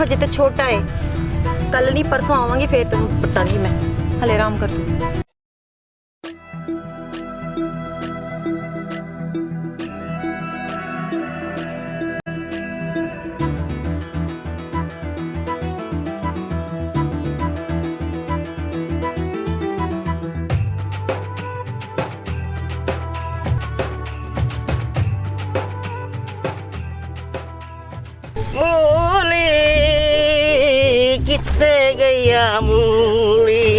हजे तो छोटा है, कल नहीं परसों आवांगी फिर तेन बताऊंगी मैं। हले आराम कर तू। मूली किते गया मूली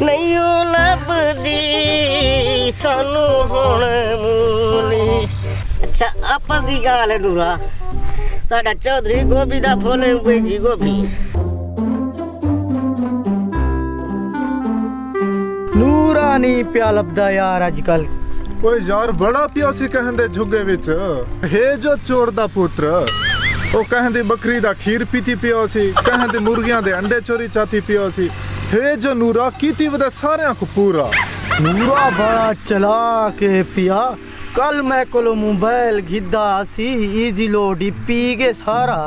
नहीं लभदी सानू हुण मूली। अच्छा आपस दी गल है नूरा, साडा चौधरी गोभी दा फुल भेजी गोभी। नूरा नहीं पिया लभदा यार अजकल। ओए यार बड़ा पिया सी कहंदे झुगे विच हे जो चोर दा पुत्र। ਉਹ ਕਹਿੰਦੇ ਬੱਕਰੀ ਦਾ ਖੀਰ ਪੀਤੀ ਪਿਓ ਸੀ, ਕਹਿੰਦੇ ਮੁਰਗੀਆਂ ਦੇ ਅੰਡੇ ਚੋਰੀ ਚਾਤੀ ਪਿਓ ਸੀ। हे जो नूरा कीती वदे सारियां को पूरा। नूरा बड़ा चला के पिया, कल मैं कोलो मोबाइल गिद्दा सी इजी लोड पी के सारा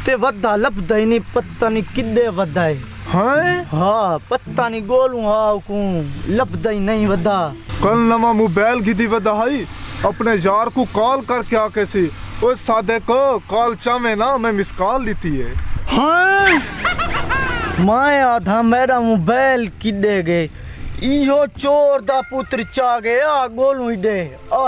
ते वद्दा लभदा ही नहीं, पता नहीं किदे वद्दा है। हां हाँ पता नहीं गोलू हाउ को लभदा ही नहीं वद्दा। कल नवा मोबाइल गिदी वदा हाई अपने यार को कॉल करके आके सी। ओए सादे को कॉल चावे ना मैं मिस कॉल लीती है। हाँ मैं आधा मेरा मोबाइल किदे गए, इहो चोर दा पुत्र चा गया गोलू ही दे आ।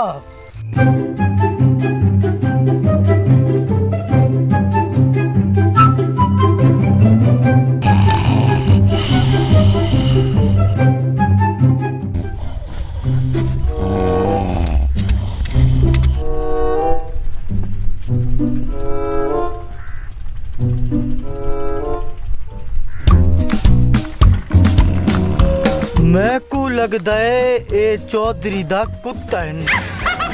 मैं को लगदा है ए चौधरी दा कुत्ता है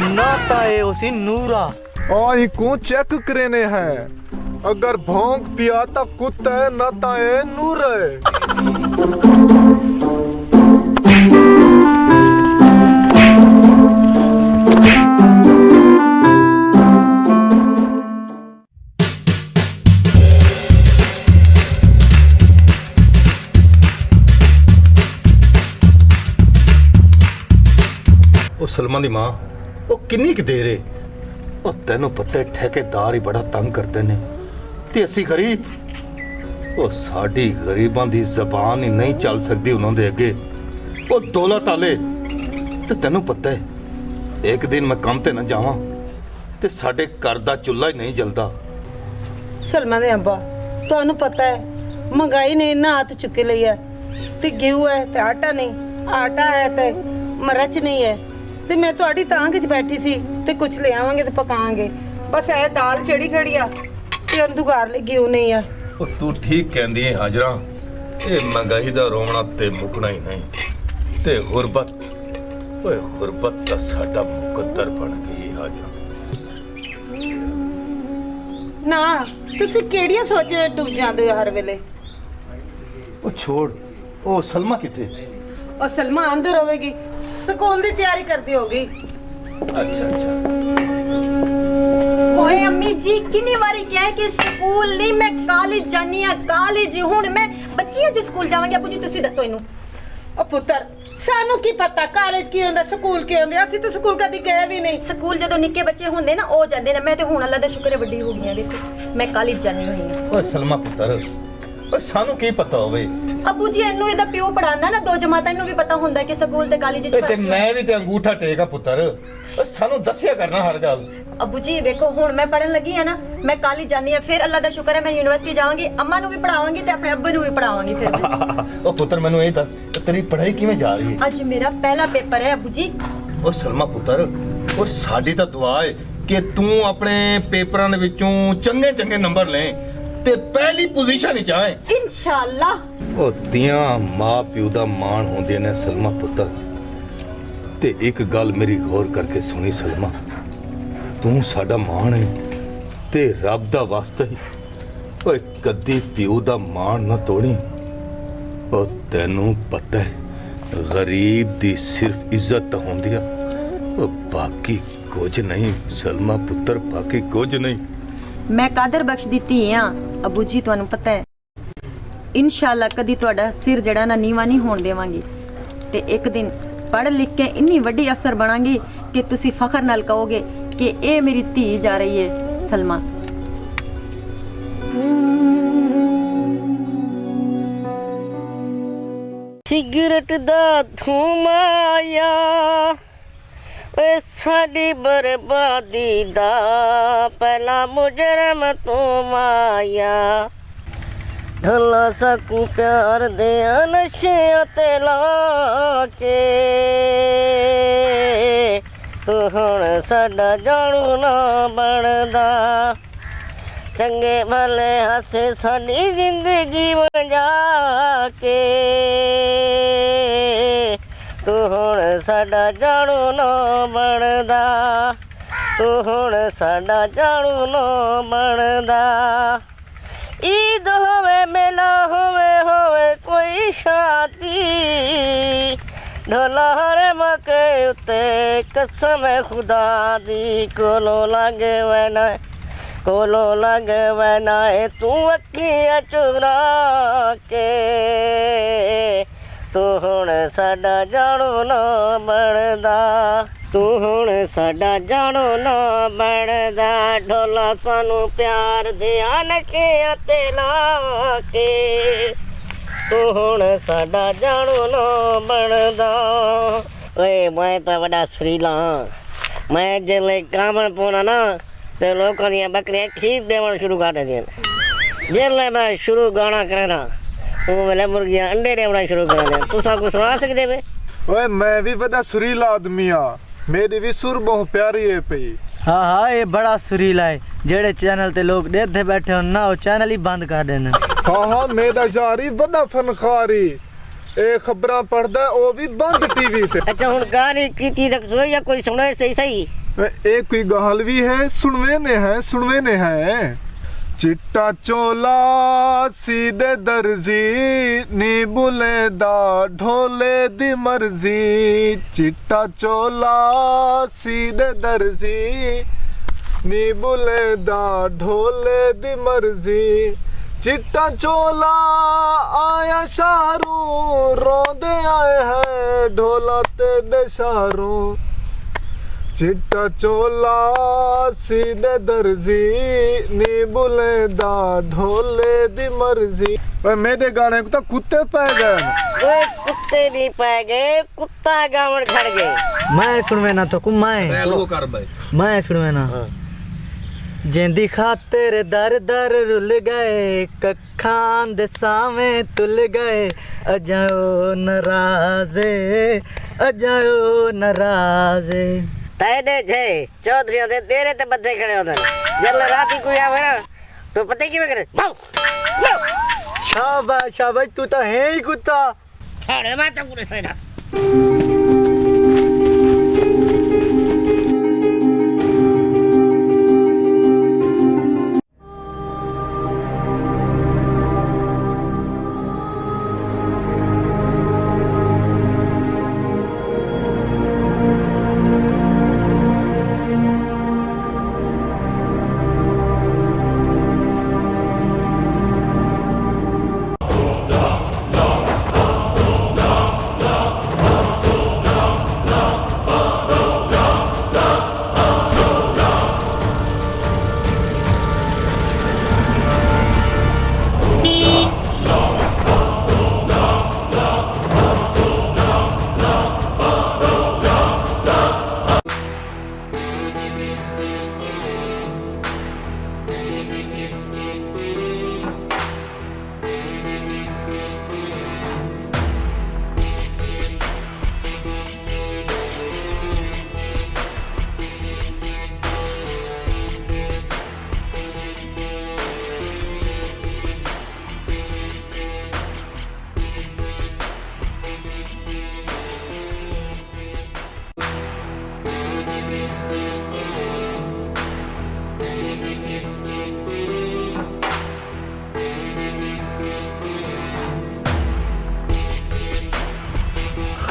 ना ता ए उसी नूरा। आई को चेक करेने है, अगर भौंक पिया ता कुत्ता है ना ता ए नूर है। सलमा दी मां वो किन्नी क देर है, ਉਹ ਤੈਨੂੰ ਪਤਾ ਠੇਕੇਦਾਰ ਹੀ ਬੜਾ ਤੰਗ ਕਰਦੇ ਨੇ ਤੇ ਅਸੀਂ ਗਰੀਬ। ਉਹ ਸਾਡੀ ਗਰੀਬਾਂ ਦੀ ਜ਼ਬਾਨ ਹੀ ਨਹੀਂ ਚੱਲ ਸਕਦੀ ਉਹਨਾਂ ਦੇ ਅੱਗੇ। ਉਹ ਦੌਲਤ ਵਾਲੇ ਤੇ ਤੈਨੂੰ ਪਤਾ ਹੈ ਇੱਕ ਦਿਨ ਮੈਂ ਕੰਮ ਤੇ ਨਾ ਜਾਵਾਂ ਤੇ ਸਾਡੇ ਘਰ ਦਾ ਚੁੱਲ੍ਹਾ ਹੀ ਨਹੀਂ ਜਲਦਾ। ਸਲਮਾ ਦੇ ਅੱਬਾ ਤੁਹਾਨੂੰ ਪਤਾ ਹੈ ਮਹਿੰਗਾਈ ਨੇ ਇੰਨਾ ਹੱਥ ਚੁੱਕੇ ਲਈ ਹੈ ਤੇ ਘਿਓ ਹੈ ਤੇ ਆਟਾ ਨਹੀਂ, ਆਟਾ ਹੈ ਤੇ ਮਿਰਚ ਨਹੀਂ ਹੈ ਤੇ ਮੈਂ ਤੁਹਾਡੀ ਤਾਂਗ 'ਚ ਬੈਠੀ ਸੀ ਤੇ ਕੁਝ ਲੈ ਆਵਾਂਗੇ ਤੇ ਪਕਾਵਾਂਗੇ। ਬਸ ਇਹ ਦਾਲ ਚੜੀ ਖੜੀ ਆ ਤੇ ਅੰਦੂਗਾਰ ਲਈ ਘਿਓ ਨਹੀਂ ਆ। ਉਹ ਤੂੰ ਠੀਕ ਕਹਿੰਦੀ ਹੈ ਹਾਜਰਾ, ਇਹ ਮਹਿੰਗਾਈ ਦਾ ਰੋਣਾ ਤੇ ਮੁੱਕਣਾ ਹੀ ਨਹੀਂ ਤੇ ਗੁਰਬਤ, ਓਏ ਗੁਰਬਤ ਦਾ ਸਾਡਾ ਮੁਕੱਦਰ ਬਣ ਗਈ ਹਾਜਰਾ। ਨਾ ਤੁਸੀਂ ਕਿਹੜੀਆਂ ਸੋਚਾਂ ਵਿੱਚ ਡੁੱਬ ਜਾਂਦੇ ਹੋ ਹਰ ਵੇਲੇ। ਉਹ ਛੋੜ, ਉਹ ਸਲਮਾ ਕਿੱਥੇ? और सलमा अंदर होगी, स्कूल की तैयारी करती होगी। अच्छा अच्छा। ओए अम्मी जी कितनी बारी क्या है कि स्कूल नहीं मैं कॉलेज जानी है, कॉलेज हुन मैं बच्ची जो स्कूल जावांगी। आपू जी तुसी दसो इनु। ओ पुत्र सानू की पता कॉलेज की होंदा स्कूल की होंदा, ਅਸੀਂ ਤਾਂ ਸਕੂਲ ਕਦੀ ਗਏ ਵੀ ਨਹੀਂ। ਸਕੂਲ ਜਦੋਂ ਨਿੱਕੇ ਬੱਚੇ ਹੁੰਦੇ ਨਾ ਉਹ ਜਾਂਦੇ ਨੇ, ਮੈਂ ਤੇ ਹੁਣ ਅੱਲਾ ਦਾ ਸ਼ੁਕਰ ਹੈ ਵੱਡੀ ਹੋ ਗਈ ਆ। ਦੇਖੋ ਮੈਂ ਕਾਲਜ ਜਾਣੀ ਹੋਈ ਹਾਂ। ਓਏ ਸਲਮਾ ਪੁੱਤਰ, ਓਏ ਸਾਨੂੰ ਕੀ ਪਤਾ ਹੋਵੇ? ਅੱਬੂ ਜੀ ਇਹਨੂੰ ਇਹਦਾ ਪਿਓ ਪੜਾਉਂਦਾ ਨਾ, ਦੋ ਜਮਾਤਾਂ ਇਹਨੂੰ ਵੀ ਪਤਾ ਹੁੰਦਾ ਕਿ ਸਕੂਲ ਤੇ ਕਾਲਜ ਚ ਤੇ ਮੈਂ ਵੀ ਤੇ ਅੰਗੂਠਾ ਟੇਕਾ ਪੁੱਤਰ, ਓਏ ਸਾਨੂੰ ਦੱਸਿਆ ਕਰਨਾ ਹਰ ਗੱਲ। ਅੱਬੂ ਜੀ ਵੇਖੋ ਹੁਣ ਮੈਂ ਪੜਨ ਲੱਗੀ ਆ ਨਾ, ਮੈਂ ਕਾਲਜ ਜਾਣੀ ਆ, ਫਿਰ ਅੱਲਾ ਦਾ ਸ਼ੁਕਰ ਹੈ ਮੈਂ ਯੂਨੀਵਰਸਿਟੀ ਜਾਵਾਂਗੀ, ਅੰਮਾ ਨੂੰ ਵੀ ਪੜਾਵਾਂਗੀ ਤੇ ਆਪਣੇ ਅੱਬੂ ਨੂੰ ਵੀ ਪੜਾਵਾਂਗੀ। ਫਿਰ ਉਹ ਪੁੱਤਰ ਮੈਨੂੰ ਇਹ ਦੱਸ ਤੇਰੀ ਪੜ੍ਹਾਈ ਕਿਵੇਂ ਜਾ ਰਹੀ ਹੈ? ਅੱਜ ਮੇਰਾ ਪਹਿਲਾ ਪੇਪਰ ਹੈ ਅੱਬੂ ਜੀ। ਉਹ ਸਲਮਾ ਪੁੱਤਰ, ਉਹ ਸਾਡੀ ਤਾਂ ਦੁਆ ਹੈ ਕਿ ਤੂੰ ਆਪਣੇ ਪੇਪਰਾਂ ਦੇ ਵਿੱਚੋਂ ਚੰਗੇ ਚੰਗੇ ਨੰਬਰ ਲੈ ਤੇ ਪਹਿਲੀ ਪੋਜੀਸ਼ਨ ਵਿੱਚ ਆਏ ਇਨਸ਼ਾਅੱਲਾ। ਉਹ ਧੀਆਂ ਮਾਂ ਪਿਓ ਦਾ ਮਾਣ ਹੁੰਦੇ ਨੇ ਸਲਮਾ ਪੁੱਤਰ। ਤੇ ਇੱਕ ਗੱਲ ਮੇਰੀ ਗੌਰ ਕਰਕੇ ਸੁਣੀ ਸਲਮਾ, ਤੂੰ ਸਾਡਾ ਮਾਣ ਹੈ ਤੇ ਰੱਬ ਦਾ ਵਾਸਤਾ ਹੀ ਓਏ ਕਦੀ ਪਿਓ ਦਾ ਮਾਣ ਨਾ ਤੋੜੀ। ਉਹ ਤੈਨੂੰ ਪਤਾ ਹੈ ਗਰੀਬ ਦੀ ਸਿਰਫ ਇੱਜ਼ਤ ਹੁੰਦੀ ਆ, ਉਹ ਬਾਕੀ ਕੁਝ ਨਹੀਂ ਸਲਮਾ ਪੁੱਤਰ, ਬਾਕੀ ਕੁਝ ਨਹੀਂ। मैं कादर बख्श दी धी हाँ अबू जी, तुहानू पता है इंशाअल्लाह कदी तुहाडा सिर जड़ा ना नीवा नहीं होण देवांगी ते एक दिन पढ़ लिख के इन्नी वड्डी अफसर बनांगी कि तुसी फखर नाल कहोगे कि ए मेरी धी जा रही है सलमा। सिगरेट दा धुमाया वे साडी बर्बादी दा पहला मुजरम तू माया ढला सकू प्यार दे नशियां ते लाके तू हुण साडा जाणू ना बनदा चंगे भले हसे साडी जिंदगी वंजा के तू हुण साडा जाणू ना बनदा तू हुण साडा जाणू ना बनदा ईद होवे मेला होवे कोई शादी ढोला हरे मके उते कसम खुदा दी कोलो लगे वैना तू अखियां चुरा के तू हुण साडा जाणू ना बनदा तू हुण साडा जाणू ना बनदा ढोला सानू प्यार दिया नशियां ते लाके तू हुण साडा जाणू ना बनदा। ओए मैं तां वड्डा सुरीला मैं जिसले कामण पाउणा ना ते लोकां दियां बकरियां खीर देवण शुरू कर दिंदियां जिसले मैं शुरू गाना करना वो वेले मुर्गियां अंडे देवना शुरू कर दिंदियां। तुसां कुछ सुना सकदे वे? ओए मैं भी बड़ा सुरीला आदमी हाँ, मेरी भी सुर बहुत प्यारी है पई। हाँ हाँ ये बड़ा सुरीला है, जेड़े चैनल ते लोग देखते बैठे हो ना वो चैनल ही बंद कर देना। हाँ हाँ मेरा यारी बड़ा फनखारी ए खबरां पढ़दा ओ भी बंद टीवी ते। अच्छा हुण गाली कीती रखो या कोई सुने सही सही एक कोई गहाल भी है सुनवे ने है चिट्टा चोला सीधे दर्जी नी बुलेदा ढोले दी मर्जी चिट्टा चोला सीधे दर्जी नी बुलेदा ढोले दी मर्जी चिट्टा चोला आया शारू रोंदे आए हैं ढोला ते दे शारू चिट्टा चोला सीधे दर्जी नी बुलेदा ढोले दी मर्जी। मेरे गाने को तो कुत्ते पै गए। ओए कुत्ते नहीं पै गए कुत्ता गावण खड़ गए। मैं सुनवे ना तो कुमाए मैं सुनवे ना जेंदी खातिर दर दर रुल गए कखान दे सावे तुल गए अजाओ नराजे तेरे छे चौधरियों दे तेरे ते बद्दे खड़े होते जब राती कोई आवे ना तो पता की करे शाबाश शाबाश तू तो है ही कुत्ता। अरे मैं तो पूरे सही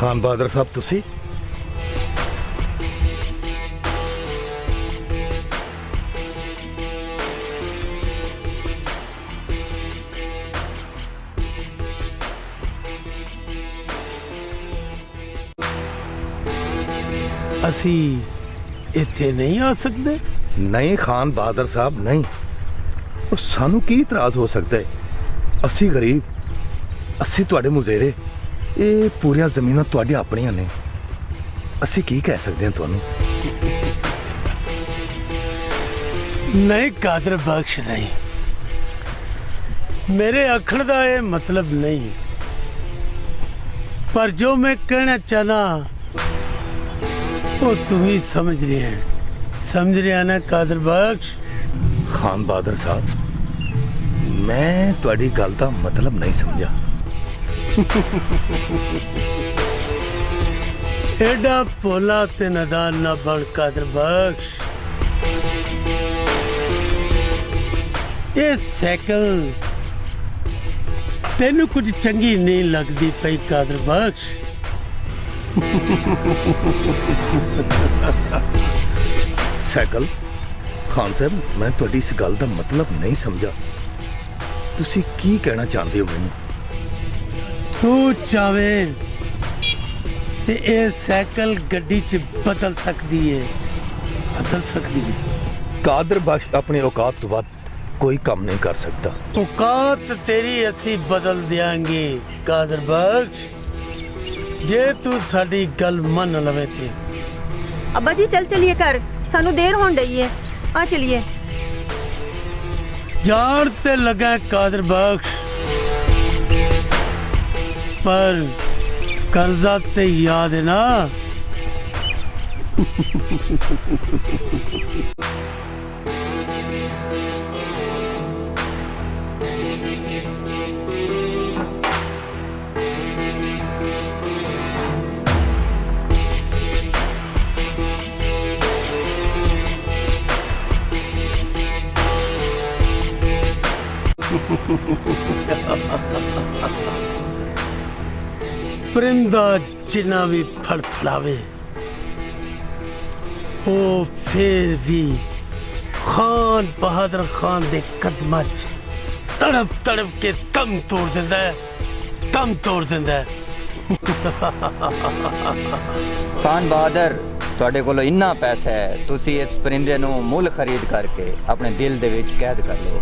खान बहादुर साहब तुसी ਅਸੀਂ ਇੱਥੇ ਨਹੀਂ ਆ ਸਕਦੇ? ਨਹੀਂ ਖਾਨ ਬਹਾਦਰ ਸਾਹਿਬ ਨਹੀਂ, ਉਹ ਸਾਨੂੰ ਕੀ ਇਤਰਾਜ਼ ਹੋ ਸਕਦਾ ਹੈ? ਅਸੀਂ ਗਰੀਬ, ਅਸੀਂ ਤੁਹਾਡੇ ਮੁਜ਼ੇਰੇ, ਇਹ ਪੂਰੀਆਂ ਜ਼ਮੀਨਾਂ ਤੁਹਾਡੀਆਂ ਆਪਣੀਆਂ ਨੇ, ਅਸੀਂ ਕੀ ਕਹਿ ਸਕਦੇ ਹਾਂ ਤੁਹਾਨੂੰ? ਨਹੀਂ ਕਾਦਰ ਬਖਸ਼ ਨਹੀਂ, ਮੇਰੇ ਆਖਣ ਦਾ ਇਹ ਮਤਲਬ ਨਹੀਂ, ਪਰ ਜੋ ਮੈਂ ਕਹਿਣਾ ਚਾਹਨਾ ਉਹ ਤੂੰ ਹੀ ਸਮਝ ਰਿਹਾ ਨਾ ਕਾਦਰ ਬਖਸ਼? ਖਾਨ ਬਹਾਦਰ ਸਾਹਿਬ, ਮੈਂ ਤੁਹਾਡੀ ਗੱਲ ਦਾ ਮਤਲਬ ਨਹੀਂ ਸਮਝਾ। ਐਡਾ ਭੋਲਾ ਤੇ ਨਦਾਨ ਨਾ ਬਣ ਕਾਦਰ ਬਖਸ਼। ਇਹ ਸਾਈਕਲ ਤੈਨੂੰ ਕੁਝ ਚੰਗੀ ਨਹੀਂ ਲੱਗਦੀ ਪਈ ਕਾਦਰ ਬਖਸ਼? ਸਾਈਕਲ? ਖਾਨ ਸਾਹਿਬ, ਮੈਂ ਤੁਹਾਡੀ ਇਸ ਗੱਲ ਦਾ ਮਤਲਬ ਨਹੀਂ ਸਮਝਾ, ਤੁਸੀਂ ਕੀ ਕਹਿਣਾ ਚਾਹੁੰਦੇ ਹੋ ਮੈਨੂੰ? ਤੂੰ ਚਾਵੇਂ ਤੇ ਇਹ ਸਾਈਕਲ ਗੱਡੀ 'ਚ ਬਦਲ ਸਕਦੀ ਹੈ, ਕਾਦਰ ਬਖਸ਼ ਆਪਣੇ ਔਕਾਤ ਤੋਂ ਵੱਧ ਕੋਈ ਕੰਮ ਨਹੀਂ ਕਰ ਸਕਦਾ। ਔਕਾਤ ਤੇਰੀ ਅਸੀਂ ਬਦਲ ਦਿਆਂਗੇ ਕਾਦਰ ਬਖਸ਼, ਜੇ ਤੂੰ ਸਾਡੀ ਗੱਲ ਮੰਨ ਲਵੇਂ ਤੇ। ਅੱਬਾ ਜੀ ਚੱਲ ਚਲੀਏ ਘਰ, ਸਾਨੂੰ ਦੇਰ ਹੋਣ ਡਈ ਹੈ, ਆ ਚਲੀਏ। ਜਾਣ ਤੇ ਲੱਗਾ ਕਾਦਰ ਬਖਸ਼, ਪਰ ਕਰਜ਼ਾ ਤੇ ਯਾਦ ਹੈ ਨਾ। परिंदा जिन्ना भी फड़फड़ावे वो फिर भी खान बहादुर खान दे कदमां च तड़प तड़प के दम तोड़ दिंदा है। ਖਾਨ ਬਹਾਦਰ, ਤੁਹਾਡੇ ਕੋਲ ਇੰਨਾ ਪੈਸਾ ਹੈ, ਤੁਸੀਂ ਇਸ ਪਰਿੰਦੇ ਨੂੰ ਮੁੱਲ ਖਰੀਦ ਕਰਕੇ ਆਪਣੇ ਦਿਲ ਦੇ ਵਿੱਚ ਕੈਦ ਕਰ ਲਓ।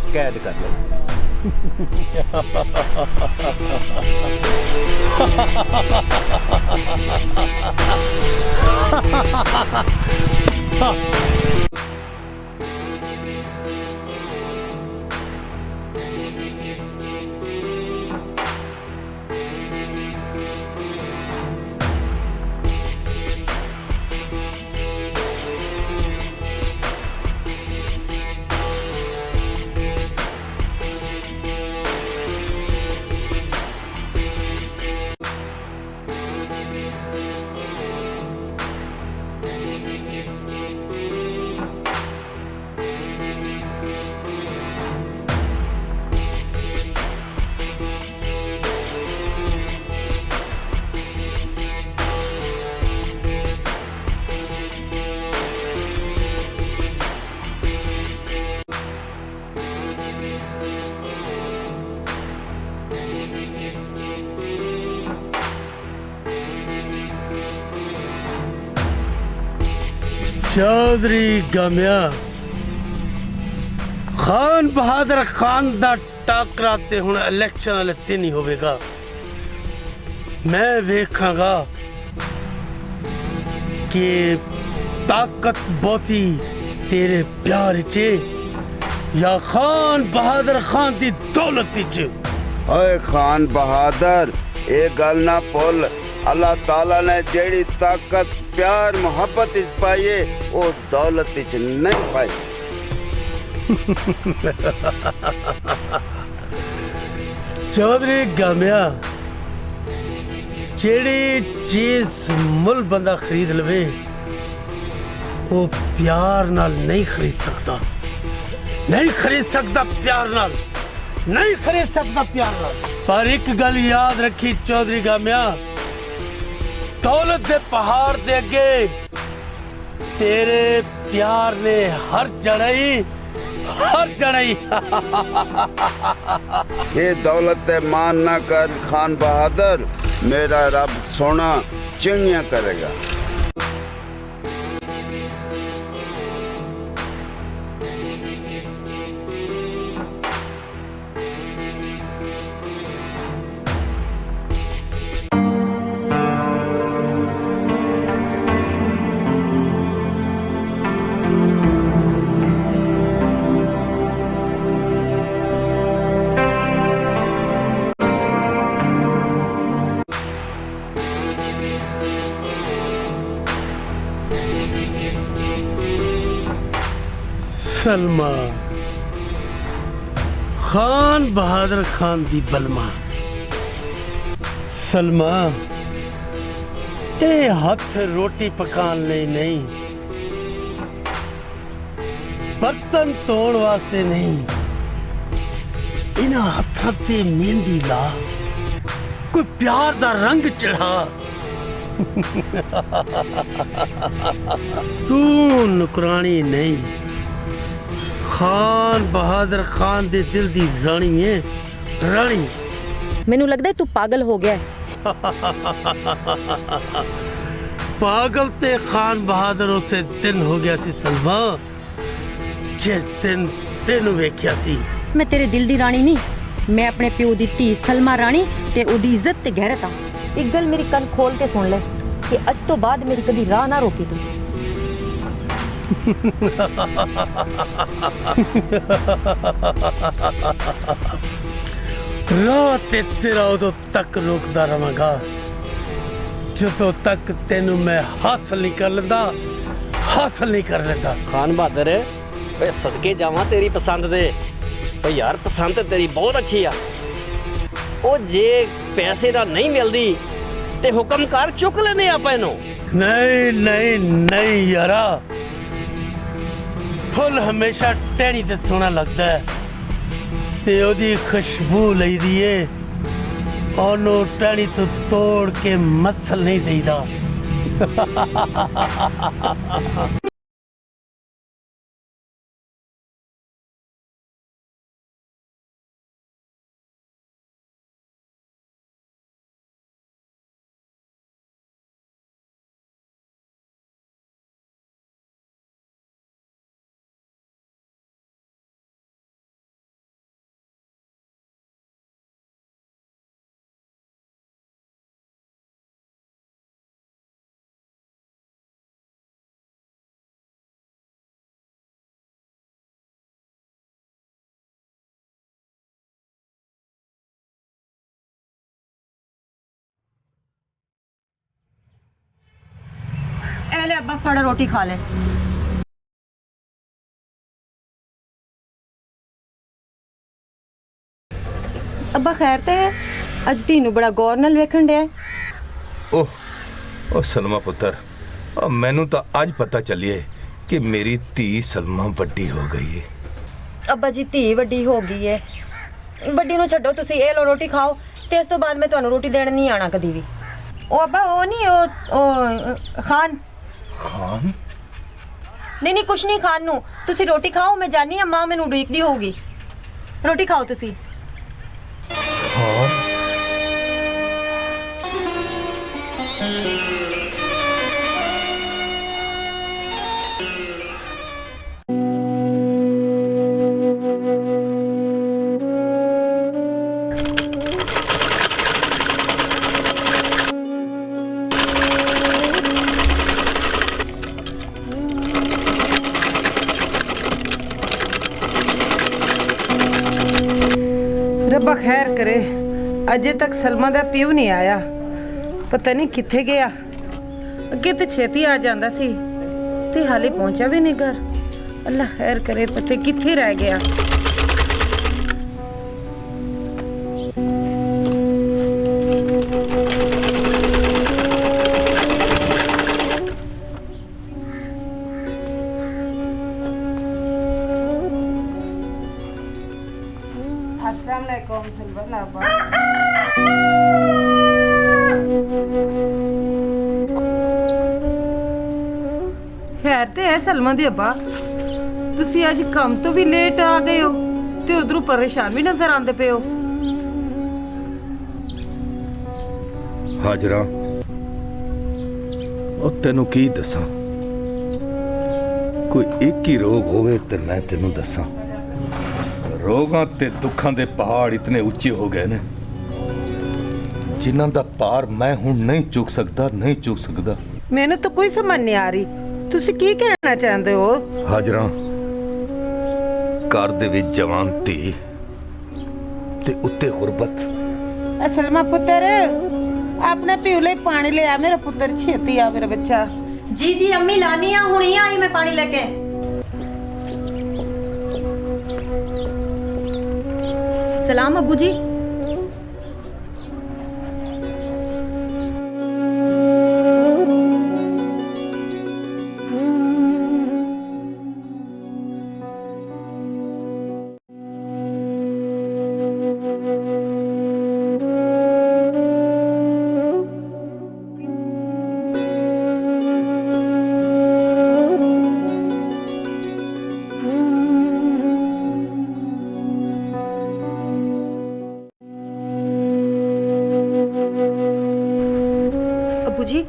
चौधरी गमिया खान बहादुर खान दा टाकरा ते हुण इलेक्शन वाले दिन ही होवेगा। मैं वेखांगा कि ताकत बहुती तेरे प्यार च या खान बहादुर खान दी दौलत च। ओए खान बहादुर, ये गल ना भुल, अल्लाह ताला ने जेड़ी ताकत प्यार मोहब्बत पाई है वो दौलत नहीं पाई। चौधरी गमिया जेड़ी चीज मुल बंदा खरीद लवे वो प्यार नाल नहीं खरीद सकता, नहीं खरीद सकता प्यार नाल, नहीं खरीद सकता प्यार नाल। पर एक गल याद रखी चौधरी गमिया, दौलत दे पहाड़ दे अगे तेरे प्यार ने हर जड़ई ये दौलत ते मान ना कर खान बहादुर, मेरा रब सोना चंगिया करेगा। सलमा खान बहादुर खान दी बलमा। सलमा ये हथ रोटी पकाने ਲਈ नहीं, बर्तन धोण वास्ते नहीं, इन्हां हत्थां ते मेहंदी ला, कोई प्यार दा रंग चढ़ा। तू नुकरानी नहीं, खान बहादुर खान दे दिल दी रानी है, रानी। ਮੈਨੂੰ ਲੱਗਦਾ ਤੂੰ ਪਾਗਲ ਹੋ ਗਿਆ ਹੈ। पागल ते खान बहादुर उसे दिन हो गया सी सलमा, जिस दिन तेनू वेख्या सी। मैं तेरे दिल दी रानी नहीं, मैं अपने प्यो दी धी सलमा रानी ते ओदी इज्जत ते गैरत आ। एक गल मेरी कन खोल के सुन ले कि अज तो बाद मेरी कभी राह ना रोकी तू। राह ते तेरा उदों तक रोकदा रवांगा ਜਦੋਂ तक तेनू मैं हासिल नहीं कर लेता, हासिल नहीं कर लेता। खान बहादुर ਓਏ ਸਦਕੇ ਜਾਵਾਂ ਤੇਰੀ ਪਸੰਦ ਦੇ। ਓ ਯਾਰ ਪਸੰਦ ਤੇਰੀ ਬਹੁਤ ਅੱਛੀ ਆ। ਉਹ ਜੇ ਪੈਸੇ ਦਾ ਨਹੀਂ ਮਿਲਦੀ ਤੇ ਹੁਕਮ ਕਰ ਚੁੱਕ ਲੈਨੇ ਆਪਾਂ ਇਹਨੂੰ। नहीं नहीं नहीं यारा, फुल हमेशा टहनी ते सोना लगता है ते ओदी खुशबू लईदी है, ओनू टहनी तो तोड़ के मसल नहीं देईदा। ले अब्बा फड़ रोटी खा ले। अब्बा खैर ते अज तीनू बड़ा गौर नाल वेखण डया। ओह सलमा पुत्र, मैनू तो अज पता चलिए कि मेरी धी सलमा वड्डी हो गई है। अब्बा जी धी वड्डी हो गई है, वड्डी नूं छड्डो तुसी, ए लो रोटी खाओ ते इस तो बाद मैं तुहानू रोटी देण नहीं आना कदी भी। ओ अब्बा ओ नहीं ओ खान खान नहीं नहीं कुछ नहीं खान नू, तुसी रोटी खाओ, मैं जानी मां मैनू उड़ीकदी होगी। रोटी खाओ तुसी। खान ਰੱਬਾ ਖੈਰ ਕਰੇ, ਅਜੇ ਤੱਕ ਸਲਮਾ ਦਾ ਪਿਓ ਨਹੀਂ ਆਇਆ, ਪਤਾ ਨਹੀਂ ਕਿੱਥੇ ਗਿਆ। ਅੱਗੇ ਤੇ ਛੇਤੀ ਆ ਜਾਂਦਾ ਸੀ ਤੇ ਹਾਲੇ ਪਹੁੰਚਿਆ ਵੀ ਨਹੀਂ ਘਰ। ਅੱਲਾ ਖੈਰ ਕਰੇ, ਪਤਾ ਕਿੱਥੇ ਰਹਿ ਗਿਆ। अस्सलाम वालेकुम सलमान अब्बा। खैर ते है सलमा दे अब्बा, तुसी अज काम तो भी लेट आ गए हो ते उधरों परेशान भी नजर आंदे पे हो। हाजरा ਉਹ ਤੈਨੂੰ ਕੀ ਦੱਸਾਂ, ਕੋਈ ਇੱਕ ਹੀ ਰੋਗ ਹੋਵੇ ਤੇ ਮੈਂ ਤੈਨੂੰ ਦੱਸਾਂ। ਰੋਗਾਂ ਤੇ ਦੁੱਖਾਂ ਦੇ ਪਹਾੜ ਇਤਨੇ ਉੱਚੇ ਹੋ ਗਏ ਨੇ ਜਿਨ੍ਹਾਂ ਦਾ ਭਾਰ ਮੈਂ ਹੁਣ ਨਹੀਂ ਚੁੱਕ ਸਕਦਾ, ਨਹੀਂ ਚੁੱਕ ਸਕਦਾ। ਮੈਨੂੰ ਤਾਂ ਕੋਈ ਸਮਝ ਨਹੀਂ ਆ ਰਹੀ, ਤੁਸੀਂ ਕੀ ਕਹਿਣਾ ਚਾਹੁੰਦੇ ਹੋ? ਹਾਜਰਾ, ਘਰ ਦੇ ਵਿੱਚ ਜਵਾਨ ਧੀ ਤੇ ਉੱਤੇ ਗੁਰਬਤ। ਸਲਮਾ ਪੁੱਤਰ, अपने प्यू ले पानी ले आ मेरा पुत्र, छेती आ मेरा बच्चा। जी जी अम्मी लानी आ, हुणी आई मैं पानी लेके। सलाम अबू जी। अबू जी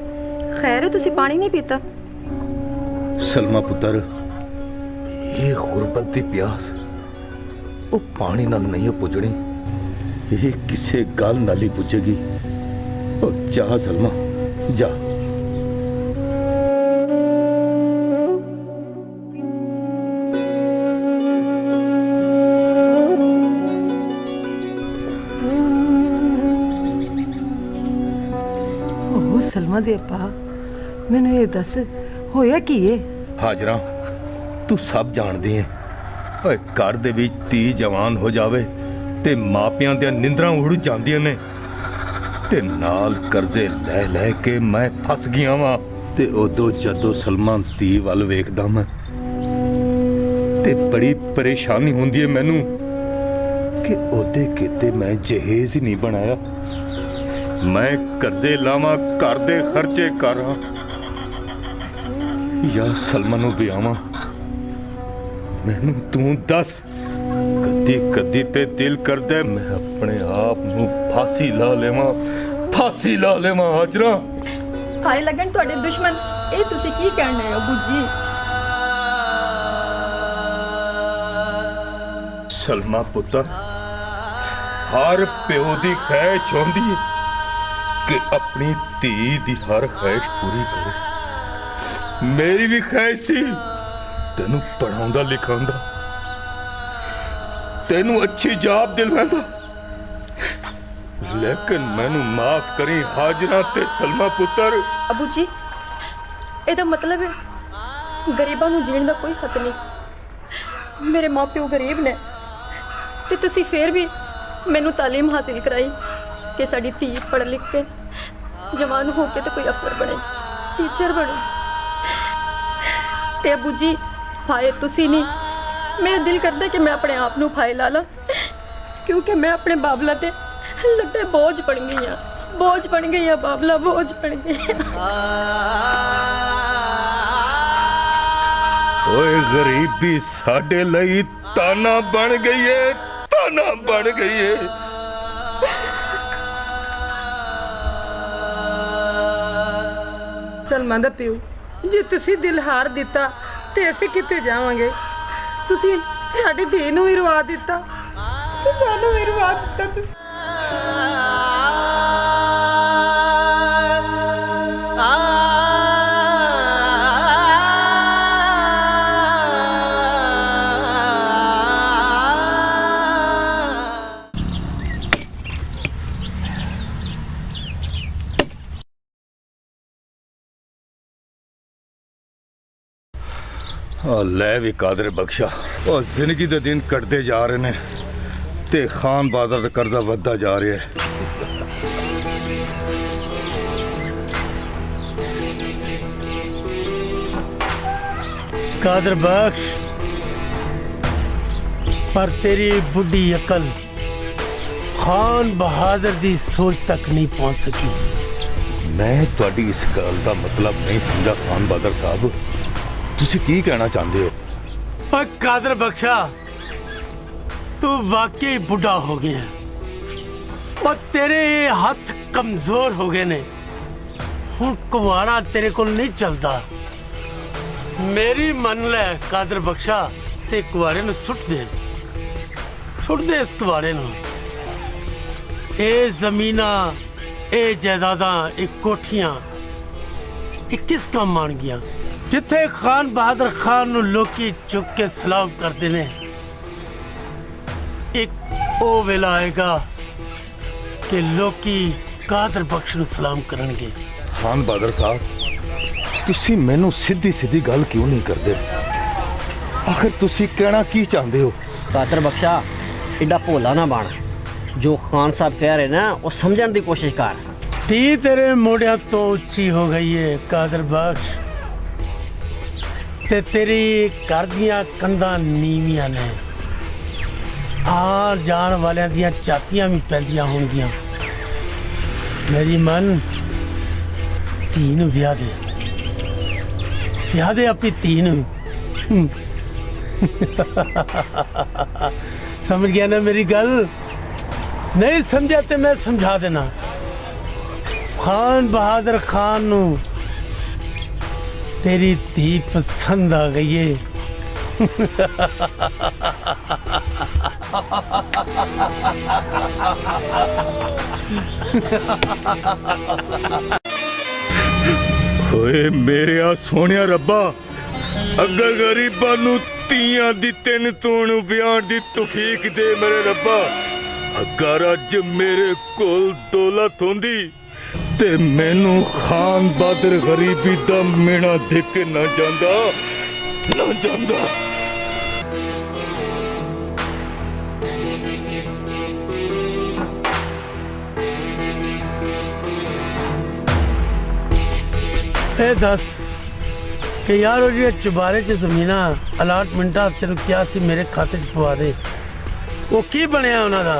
खैर है, तुसी पानी नहीं पीता? सलमा पुत्र, ये गुरबत दी प्यास ਉਹ ਪਾਣੀ ਨਾਲ ਨਹੀਂ ਪੁੱਜਣੀ, ਇਹ ਕਿਸੇ ਗੱਲ ਨਾਲ ਹੀ ਪੁੱਜੇਗੀ। ਉਹ ਜਾ ਸਲਮਾ ਜਾ। ਉਹ ਸਲਮਾ ਦੇ ਅੱਪਾ, ਮੈਨੂੰ ਇਹ ਦੱਸ ਹੋਇਆ ਕੀ ਏ? ਹਾਜਰਾ, ਤੂੰ ਸਭ ਜਾਣਦੀ ਹੈ। ਓਏ ਘਰ ਦੇ ਵਿੱਚ ਧੀ ਜਵਾਨ ਹੋ ਜਾਵੇ ਤੇ ਮਾਪਿਆਂ ਦੀਆਂ ਨਿੰਦਰਾਂ ਉੜ ਜਾਂਦੀਆਂ ਨੇ, ਤੇ ਨਾਲ ਕਰਜ਼ੇ ਲੈ ਲੈ ਕੇ ਮੈਂ ਫਸ ਗਿਆ ਵਾਂ। ਤੇ ਉਦੋਂ ਜਦੋਂ ਸਲਮਾਨ ਧੀ ਵੱਲ ਵੇਖਦਾ ਮੈਂ ਤੇ ਬੜੀ ਪਰੇਸ਼ਾਨੀ ਹੁੰਦੀ ਹੈ ਮੈਨੂੰ ਕਿ ਉਹਦੇ ਕਿਤੇ ਮੈਂ ਜਹੇਜ਼ ਹੀ ਨਹੀਂ ਬਣਾਇਆ। ਮੈਂ ਕਰਜ਼ੇ ਲਾਵਾਂ, ਘਰ ਦੇ ਖਰਚੇ ਕਰਾਂ ਜਾਂ ਸਲਮਾ ਨੂੰ ਵਿਆਹਾਂ। ਮੈਨੂੰ ਤੂੰ ਦੱਸ, ਕਦੀ ਕਦੀ ਤੇ ਦਿਲ ਕਰਦਾ ਮੈਂ ਆਪਣੇ ਆਪ ਨੂੰ ਫਾਂਸੀ ਲਾ ਲੈਵਾਂ, ਫਾਂਸੀ ਲਾ ਲੈਵਾਂ। ਹਾਜਰਾ ਹਾਏ ਲੱਗਣ ਤੁਹਾਡੇ ਦੁਸ਼ਮਣ, ਇਹ ਤੁਸੀਂ ਕੀ ਕਹਿਣਾ ਹੈ ਅਬੂ ਜੀ? ਸਲਮਾ ਪੁੱਤਰ, ਹਰ ਪਿਓ ਦੀ ਖੈਸ਼ ਹੁੰਦੀ ਹੈ ਕਿ ਆਪਣੀ ਧੀ ਦੀ ਹਰ ਖੈਸ਼ ਪੂਰੀ ਕਰੇ। ਮੇਰੀ ਵੀ ਖੈਸ਼ ਸੀ ਤੈਨੂੰ ਪੜਾਉਂਦਾ ਲਿਖਾਉਂਦਾ, ਤੈਨੂੰ ਅੱਛੀ ਜਾਬ ਦਿਲਵਾਉਂਦਾ, ਲੇਕਿਨ ਮੈਨੂੰ ਮਾਫ ਕਰੀ ਹਾਜਰਾ ਤੇ ਸਲਮਾ ਪੁੱਤਰ। ਅਬੂ ਜੀ ਇਹਦਾ ਮਤਲਬ ਹੈ ਗਰੀਬਾਂ ਨੂੰ ਜੀਣ ਦਾ ਕੋਈ ਹੱਕ ਨਹੀਂ। ਮੇਰੇ ਮਾਪਿਓ ਗਰੀਬ ਨੇ ਤੇ ਤੁਸੀਂ ਫੇਰ ਵੀ ਮੈਨੂੰ ਤਾਲੀਮ ਹਾਸਿਲ ਕਰਾਈ ਕਿ ਸਾਡੀ ਧੀ ਪੜ੍ਹ ਲਿਖ ਕੇ ਜਵਾਨ ਹੋ ਕੇ ਤੇ ਕੋਈ ਅਫਸਰ ਬਣੇ, ਟੀਚਰ ਬਣੇ। ਤੇ ਅਬੂ ਜੀ ਫਾਇ ਤੁਸੀਂ ਨਹੀਂ, ਮੇਰਾ ਦਿਲ ਕਰਦਾ ਕਿ ਮੈਂ ਆਪਣੇ ਆਪ ਨੂੰ ਫਾਇ ਲਾ ਲਾਂ, ਕਿਉਂਕਿ ਮੈਂ ਆਪਣੇ ਬਾਬਲਾ ਤੇ ਲੱਗਦਾ ਬੋਝ ਬਣ ਗਈ ਹਾਂ, ਬੋਝ ਬਣ ਗਈ ਹਾਂ ਬਾਬਲਾ, ਬੋਝ ਬਣ ਗਈ ਹਾਂ। ਓਏ ਗਰੀਬੀ ਸਾਡੇ ਲਈ ਤਾਨਾ ਬਣ ਗਈ ਏ, ਤਾਨਾ ਬਣ ਗਈ ਏ। ਸਲਮਾ ਦਾ ਪਿਓ, ਜੇ ਤੁਸੀਂ ਦਿਲ ਹਾਰ ਦਿੱਤਾ ਤੇ ਅਸੀਂ ਕਿੱਥੇ ਜਾਵਾਂਗੇ? ਤੁਸੀਂ ਸਾਡੀ ਧੀ ਨੂੰ ਵੀ ਰਵਾ ਦਿੱਤਾ ਤੇ ਸਾਨੂੰ ਵੀ ਰਵਾ ਦਿੱਤਾ ਤੁਸੀਂ। ਲੈ ਵੀ ਕਾਦਰ ਬਖਸ਼ਾ, ਉਹ ਜ਼ਿੰਦਗੀ ਦੇ ਦਿਨ ਕੱਟਦੇ ਜਾ ਰਹੇ ਨੇ ਤੇ ਖਾਨ ਬਾਦਰ ਦਾ ਕਰਜ਼ਾ ਵੱਧਦਾ ਜਾ ਰਿਹਾ ਹੈ। कादर बख्श, पर तेरी बुढ़ी अकल खान बहादुर की सोच तक नहीं पहुंच सकी। मैं ਤੁਹਾਡੀ ਇਸ ਗੱਲ ਦਾ ਮਤਲਬ ਨਹੀਂ ਸਮਝਾ ਖਾਨ ਬਾਦਰ ਸਾਹਿਬ, ਤੁਸੀਂ ਕੀ ਕਹਿਣਾ ਚਾਹੁੰਦੇ ਹੋ? पर कादर बख्शा, तू वाकई बुढ़ा हो गया और तेरे हाथ कमजोर हो गए ने। हुण कुवाड़ा तेरे को नहीं चलता। मेरी मन लै कादर बख्शा, ते कुवाड़े नूं सुट दे इस कुवाड़े नूं। ए जमीना, ए जायदादां, ए कोठियां, ए किस काम आण गया? जिथे खान बहादुर खान नूं लोकी चुक के सलाम करते ने, एक ओ वेला आएगा कि लोकी कादर बख्श नूं सलाम करनगे। ਖਾਨ ਬਾਦਰ ਸਾਹਿਬ, ਤੁਸੀਂ ਮੈਨੂੰ ਸਿੱਧੀ ਸਿੱਧੀ ਗੱਲ ਕਿਉਂ ਨਹੀਂ ਕਰਦੇ? ਆਖਿਰ ਤੁਸੀਂ ਕਹਿਣਾ ਕੀ ਚਾਹੁੰਦੇ ਹੋ? ਕਾਦਰ ਬਖਸ਼ਾ, ਐਡਾ ਭੋਲਾ ਨਾ ਬਣ। ਜੋ ਖਾਨ ਸਾਹਿਬ ਕਹਿ ਰਹੇ ਨਾ ਉਹ ਸਮਝਣ ਦੀ ਕੋਸ਼ਿਸ਼ ਕਰ। धी तेरे मोढ़िया तो उच्ची हो गई है कादर बख्श, ते तेरी घर दियां कंधां नीवियां ने, आन जान वालियां दियां छातियां भी पैंदियां होंगियां। मेरी मन धी नूं विआह दे अपनी धी नूं। समझ गया ना मेरी गल? नहीं समझा तो मैं समझा देना। खान बहादुर खान नू तेरी धी पसंद आ गई है। ਓਏ ਮੇਰਿਆ ਸੋਹਣਿਆ ਰੱਬਾ, ਅਗਰ ਗਰੀਬਾਂ ਨੂੰ ਧੀਆਂ ਦੀ ਤਿੰਨ ਤੂਣ ਵਿਆਹ ਦੀ ਤੌਫੀਕ ਦੇ ਮੇਰੇ ਰੱਬਾ। ਅਗਰ ਅੱਜ ਮੇਰੇ ਕੋਲ ਦੌਲਤ ਹੁੰਦੀ ਤੇ ਮੈਨੂੰ ਖਾਨ ਬਹਾਦਰ ਗਰੀਬੀ ਦਾ ਮੇਣਾ ਦੇ ਕੇ ਨਾ ਜਾਂਦਾ। ए दस कि यार वो जो चुबारे च जमीना अलाटमेंटा तेन क्या सी मेरे खाते च पवा दे, वो की बनया उन्हां दा?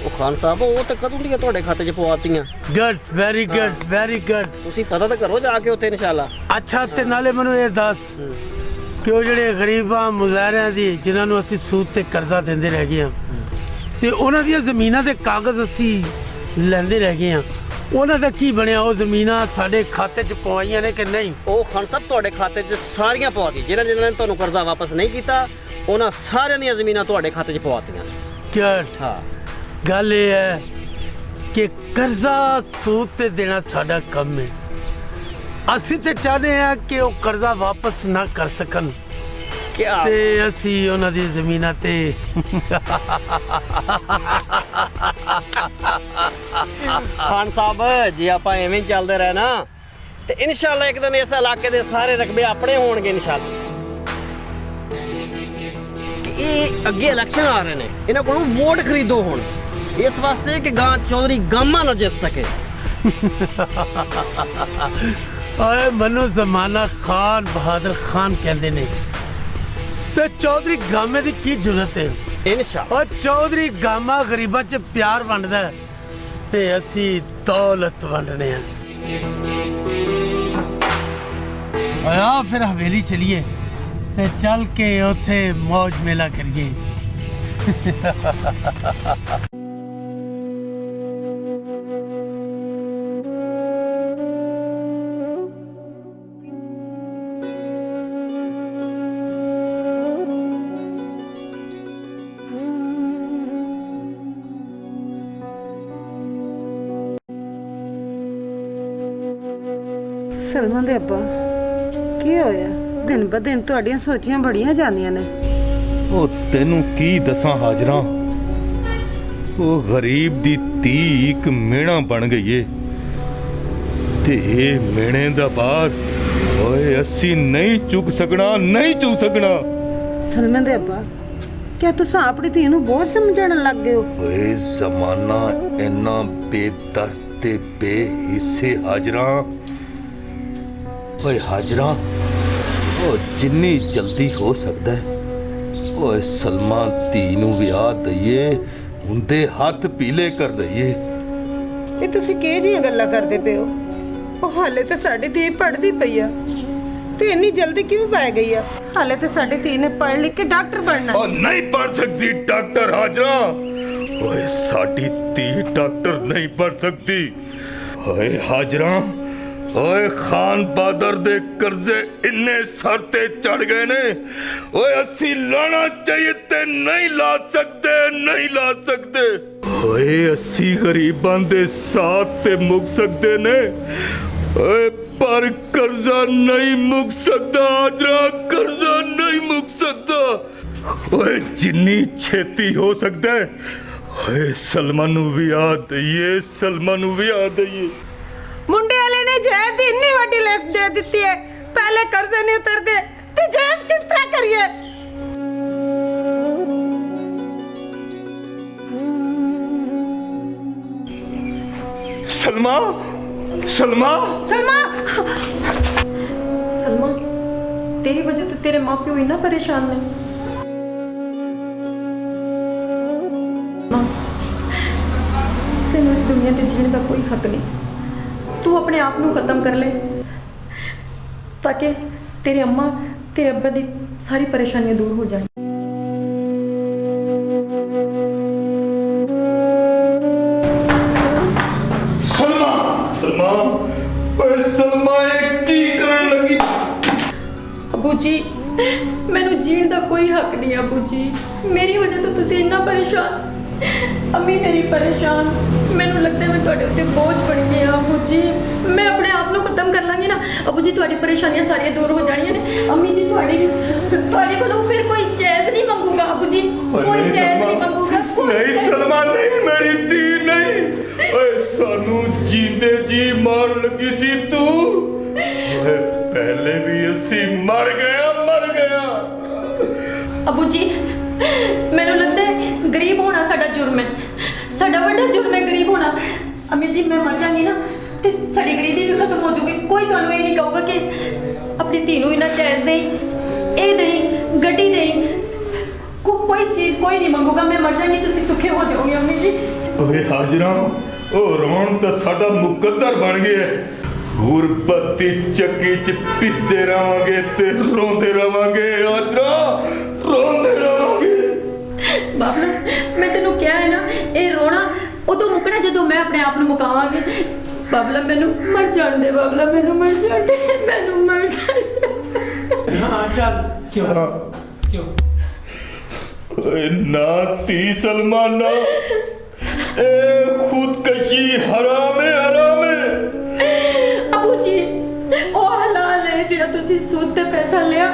ਉਹ ਖਾਨ ਸਾਹਿਬ ਉਹ ਤਾਂ ਕਦੋਂ ਦੀਆਂ ਤੁਹਾਡੇ ਖਾਤੇ 'ਚ ਪਵਾਤੀਆਂ। Good very good very good. ਤੁਸੀਂ ਪਤਾ ਤਾਂ ਕਰੋ ਜਾ ਕੇ ਉੱਥੇ ਇਨਸ਼ਾਅੱਲਾ। अच्छा ते नाले मैनू ये दस कि वो ਜਿਹੜੇ ਗਰੀਬਾਂ ਮੁਜ਼ਾਹਰਿਆਂ ਦੀ ਜਿਨ੍ਹਾਂ ਨੂੰ ਅਸੀਂ ਸੂਦ ਤੇ ਕਰਜ਼ਾ ਦਿੰਦੇ ਰਹਿ ਗਏ ਹਾਂ ਤੇ ਉਹਨਾਂ ਦੀਆਂ ਜ਼ਮੀਨਾਂ ਦੇ ਕਾਗਜ਼ ਅਸੀਂ ਲੈਂਦੇ ਰਹਿ ਗਏ ਹਾਂ, ਉਹਨਾਂ ਦਾ ਕੀ ਬਣਿਆ? ਉਹ ਜ਼ਮੀਨਾਂ ਸਾਡੇ ਖਾਤੇ 'ਚ ਪਵਾਈਆਂ ਨੇ ਕਿ ਨਹੀਂ? ਉਹ ਖਾਨ ਸਾਹਿਬ ਤੁਹਾਡੇ ਖਾਤੇ 'ਚ ਸਾਰੀਆਂ ਪਵਾਤੀ। ਜਿਨ੍ਹਾਂ ਨੇ ਤੁਹਾਨੂੰ ਕਰਜ਼ਾ ਵਾਪਸ ਨਹੀਂ ਕੀਤਾ ਉਹਨਾਂ ਸਾਰਿਆਂ ਦੀਆਂ ਜ਼ਮੀਨਾਂ ਤੁਹਾਡੇ ਖਾਤੇ 'ਚ ਪਵਾਤੀਆਂ। ਗੁੱਡ। ਹਾਂ ਗੱਲ ਇਹ ਹੈ ਕਿ ਕਰਜ਼ਾ ਸੂਦ ਤੇ ਦੇਣਾ ਸਾਡਾ ਕੰਮ ਹੈ। ਅਸੀਂ ਤੇ ਚਾਹਦੇ ਹਾਂ ਕਿ ਉਹ ਕਰਜ਼ਾ ਵਾਪਸ ਨਾ ਕਰ ਸਕਣ ਤੇ ਅਸੀਂ ਉਹਨਾਂ ਦੀ ਜ਼ਮੀਨਾਂ ਤੇ ਖਾਨ ਸਾਹਿਬ ਜੇ ਆਪਾਂ ਐਵੇਂ ਹੀ ਚੱਲਦੇ ਰਹੇ ਨਾ ਤੇ ਇਨਸ਼ਾਅੱਲਾ ਇੱਕ ਦਿਨ ਇਸ ਇਲਾਕੇ ਦੇ ਸਾਰੇ ਰਕਬੇ ਆਪਣੇ ਹੋਣਗੇ ਇਨਸ਼ਾਅੱਲਾ। ਇਹ ਅੱਗੇ ਇਲੈਕਸ਼ਨ ਆ ਰਹੇ ਨੇ, ਇਹਨਾਂ ਕੋਲੋਂ ਵੋਟ ਖਰੀਦੋ ਹੁਣ ਇਸ ਵਾਸਤੇ ਕਿ ਗਾਂ ਚੌਧਰੀ ਗਾਮਾ ਨਾ ਜਿੱਤ ਸਕੇ। ਓਏ ਮੈਨੂੰ ਜ਼ਮਾਨਾ ਖਾਨ ਬਹਾਦਰ ਖਾਨ ਕਹਿੰਦੇ ਨੇ ਤੇ ਚੌਧਰੀ ਗਾਮੇ ਦੀ ਕੀ ਜ਼ਰੂਰਤ ਹੈ? ਇਨਸ਼ਾਅੱਲਾ ਉਹ ਚੌਧਰੀ ਗਾਮਾ ਗਰੀਬਾਂ 'ਚ ਪਿਆਰ ਵੰਡਦਾ ਤੇ ਅਸੀਂ ਦੌਲਤ ਵੰਡਨੇ ਆ। ਆ ਫਿਰ ਹਵੇਲੀ ਚਲੀਏ ਤੇ ਚੱਲ ਕੇ ਉੱਥੇ ਮौज ਮੇਲਾ ਕਰੀਏ। ਸਲਮਾਨ ਦੇ ਅੱਬਾ ਕੀ ਹੋਇਆ? ਦਿਨ ਬ ਦਿਨ ਤੁਹਾਡੀਆਂ ਸੋਚੀਆਂ ਬੜੀਆਂ ਜਾਂਦੀਆਂ ਨੇ। ਉਹ ਤੈਨੂੰ ਕੀ ਦੱਸਾਂ ਹਾਜਰਾ, ਉਹ ਗਰੀਬ ਦੀ ਧੀ ਇੱਕ ਮਿਹਣਾ ਬਣ ਗਈ ਏ ਤੇ ਇਹ ਮਿਹਣੇ ਦਾ ਬਾਹਰ ਓਏ ਅਸੀਂ ਨਹੀਂ ਚੁੱਕ ਸਕਣਾ। ਸਲਮਾਨ ਦੇ ਅੱਬਾ ਕਿਆ ਤੁਸੀਂ ਆਪਣੀ ਧੀ ਨੂੰ ਬਹੁਤ ਸਮਝਣ ਲੱਗ ਗਏ ਹੋ? ਓਏ ਜ਼ਮਾਨਾ ਇੰਨਾ ਬੇਦਰਦ ਤੇ ਬੇਹਿੱਸੇ ਹਾਜਰਾ। ਓਏ ਹਾਜਰਾ, ਉਹ ਜਿੰਨੀ ਜਲਦੀ ਹੋ ਸਕਦਾ ਹੈ ਓਏ ਸਲਮਾ ਧੀ ਨੂੰ ਵਿਆਹ ਦਈਏ, ਹੁੰਦੇ ਹੱਥ ਪੀਲੇ ਕਰ ਦਈਏ। ਇਹ ਤੁਸੀਂ ਕਿਹੋ ਜਿਹੀਆਂ ਗੱਲਾਂ ਕਰਦੇ ਪਏ ਹੋ? ਉਹ ਹਾਲੇ ਤਾਂ ਸਾਡੀ ਧੀ ਪੜ੍ਹਦੀ ਪਈ ਆ ਤੇ ਇੰਨੀ ਜਲਦੀ ਕਿਉਂ ਪੈ ਗਈ ਆ? ਹਾਲੇ ਤਾਂ ਸਾਡੀ ਧੀ ਨੇ ਪੜ੍ਹ ਲਿਖ ਕੇ ਡਾਕਟਰ ਬਣਨਾ। ਉਹ ਨਹੀਂ ਪੜ ਸਕਦੀ ਡਾਕਟਰ ਹਾਜਰਾ। ਓਏ ਸਾਡੀ ਧੀ ਡਾਕਟਰ ਨਹੀਂ ਪੜ ਸਕਦੀ। ਓਏ ਹਾਜਰਾ, ਓਏ ਖਾਨ ਬਹਾਦਰ ਦੇ ਕਰਜ਼ੇ ਇੰਨੇ ਸਰ ਤੇ ਚੜ ਗਏ ਨੇ, ਓਏ ਅਸੀਂ ਲਾਣਾ ਚਾਹੀਏ ਤੇ ਨਹੀਂ ਲਾ ਸਕਦੇ। ਓਏ ਅਸੀਂ ਗਰੀਬਾਂ ਦੇ ਸਾਥ ਤੇ ਮੁੱਕ ਸਕਦੇ ਨੇ, ਓਏ ਪਰ ਕਰਜ਼ਾ ਨਹੀਂ ਮੁੱਕ ਸਕਦਾ ਹਾਜਰਾ, ਕਰਜ਼ਾ ਨਹੀਂ ਮੁੱਕ ਸਕਦਾ। ਓਏ ਜਿੰਨੀ ਛੇਤੀ ਹੋ ਸਕਦਾ ਹੈ ਓਏ ਸਲਮਾਨ ਨੂੰ ਵਿਆਹ ਦਈਏ। ਮੁੰਡੇ ਵਾਲੇ ਨੇ ਜਾਇਦ ਦੀ ਇੰਨੀ ਵੱਡੀ ਲਿਸਟ ਦੇ ਦਿੱਤੀ ਹੈ, ਪਹਿਲੇ ਕਰਜ਼ੇ ਨਹੀਂ ਉਤਰਦੇ ਤੇ ਜਾਇਦ ਕਿਸ ਤਰ੍ਹਾਂ ਕਰੀਏ? सलमा सलमा सलमा तेरी वजह तो तेरे माँ प्यो इतना परेशान ने। तेन इस दुनिया ते जीने का कोई हक नहीं। तू अपने आप को खत्म कर ले ताकि तेरे अम्मा तेरे अब्बा की सारी परेशानियां दूर हो जाए। सलमा सलमा ओए सलमा की करन लगी। अबू जी मैनू जीण का कोई हक नहीं। अबू जी मेरी वजह तो तुसी इतना परेशान, अम्मी मेरी परेशान, मैनू लगता है मैं तुहाडे उत्ते बोझ बन गई हाँ। अबू जी मैं अपने आप को खत्म कर लांगी ना अबू जी, तुहाडी परेशानियां सारियां दूर हो जानियां ने। अम्मी जी तुहाडे कोलों फिर कोई चैज नहीं मंगूगा अबू जी, कोई चैज नहीं मंगूगा। नहीं सलमा नहीं, मेरी धी नहीं। ओए सानू जींदे जी मार लगी सी तू। ओए पहले भी असी मर गया अबू जी मैनू लगता है गरीब होना साडा जुर्म है, साडा बड़ा जुर्म है गरीब होना। अम्मी जी मैं मर जाऊंगी ना तो साड़ी गरीबी भी खत्म हो जाऊगी। कोई तुहानू ये नहीं कहूगा कि अपनी धी नूं इन्ना चैज देई, ए देई, गड्डी देई, कोई चीज कोई नहीं मंगूगा। मैं मर जाऊंगी तुसी सुखे हो जाओगे अम्मी जी। ओए हाजरा ओ रोण तो साडा मुकद्दर बन गया है। गुरबत दी चक्की च पिसदे रहांगे ते रोंदे रहांगे हाजरा, रोंदे रहांगे। बाबला मैं तेनू क्या है ना ये रोना उदों मुकना जदों मैं अपने आप नूं मुकावांगी। बाबला मैनू मर जाण दे, बाबला मैनू मर जाण दे, मैनू मर जाण दे। हाँ चल क्यों ओए ना ती सलमाना ए खुदकशी हराम है। अबू जी ओ हलाल है जिहड़ा तुसी सूद ते पैसा लिया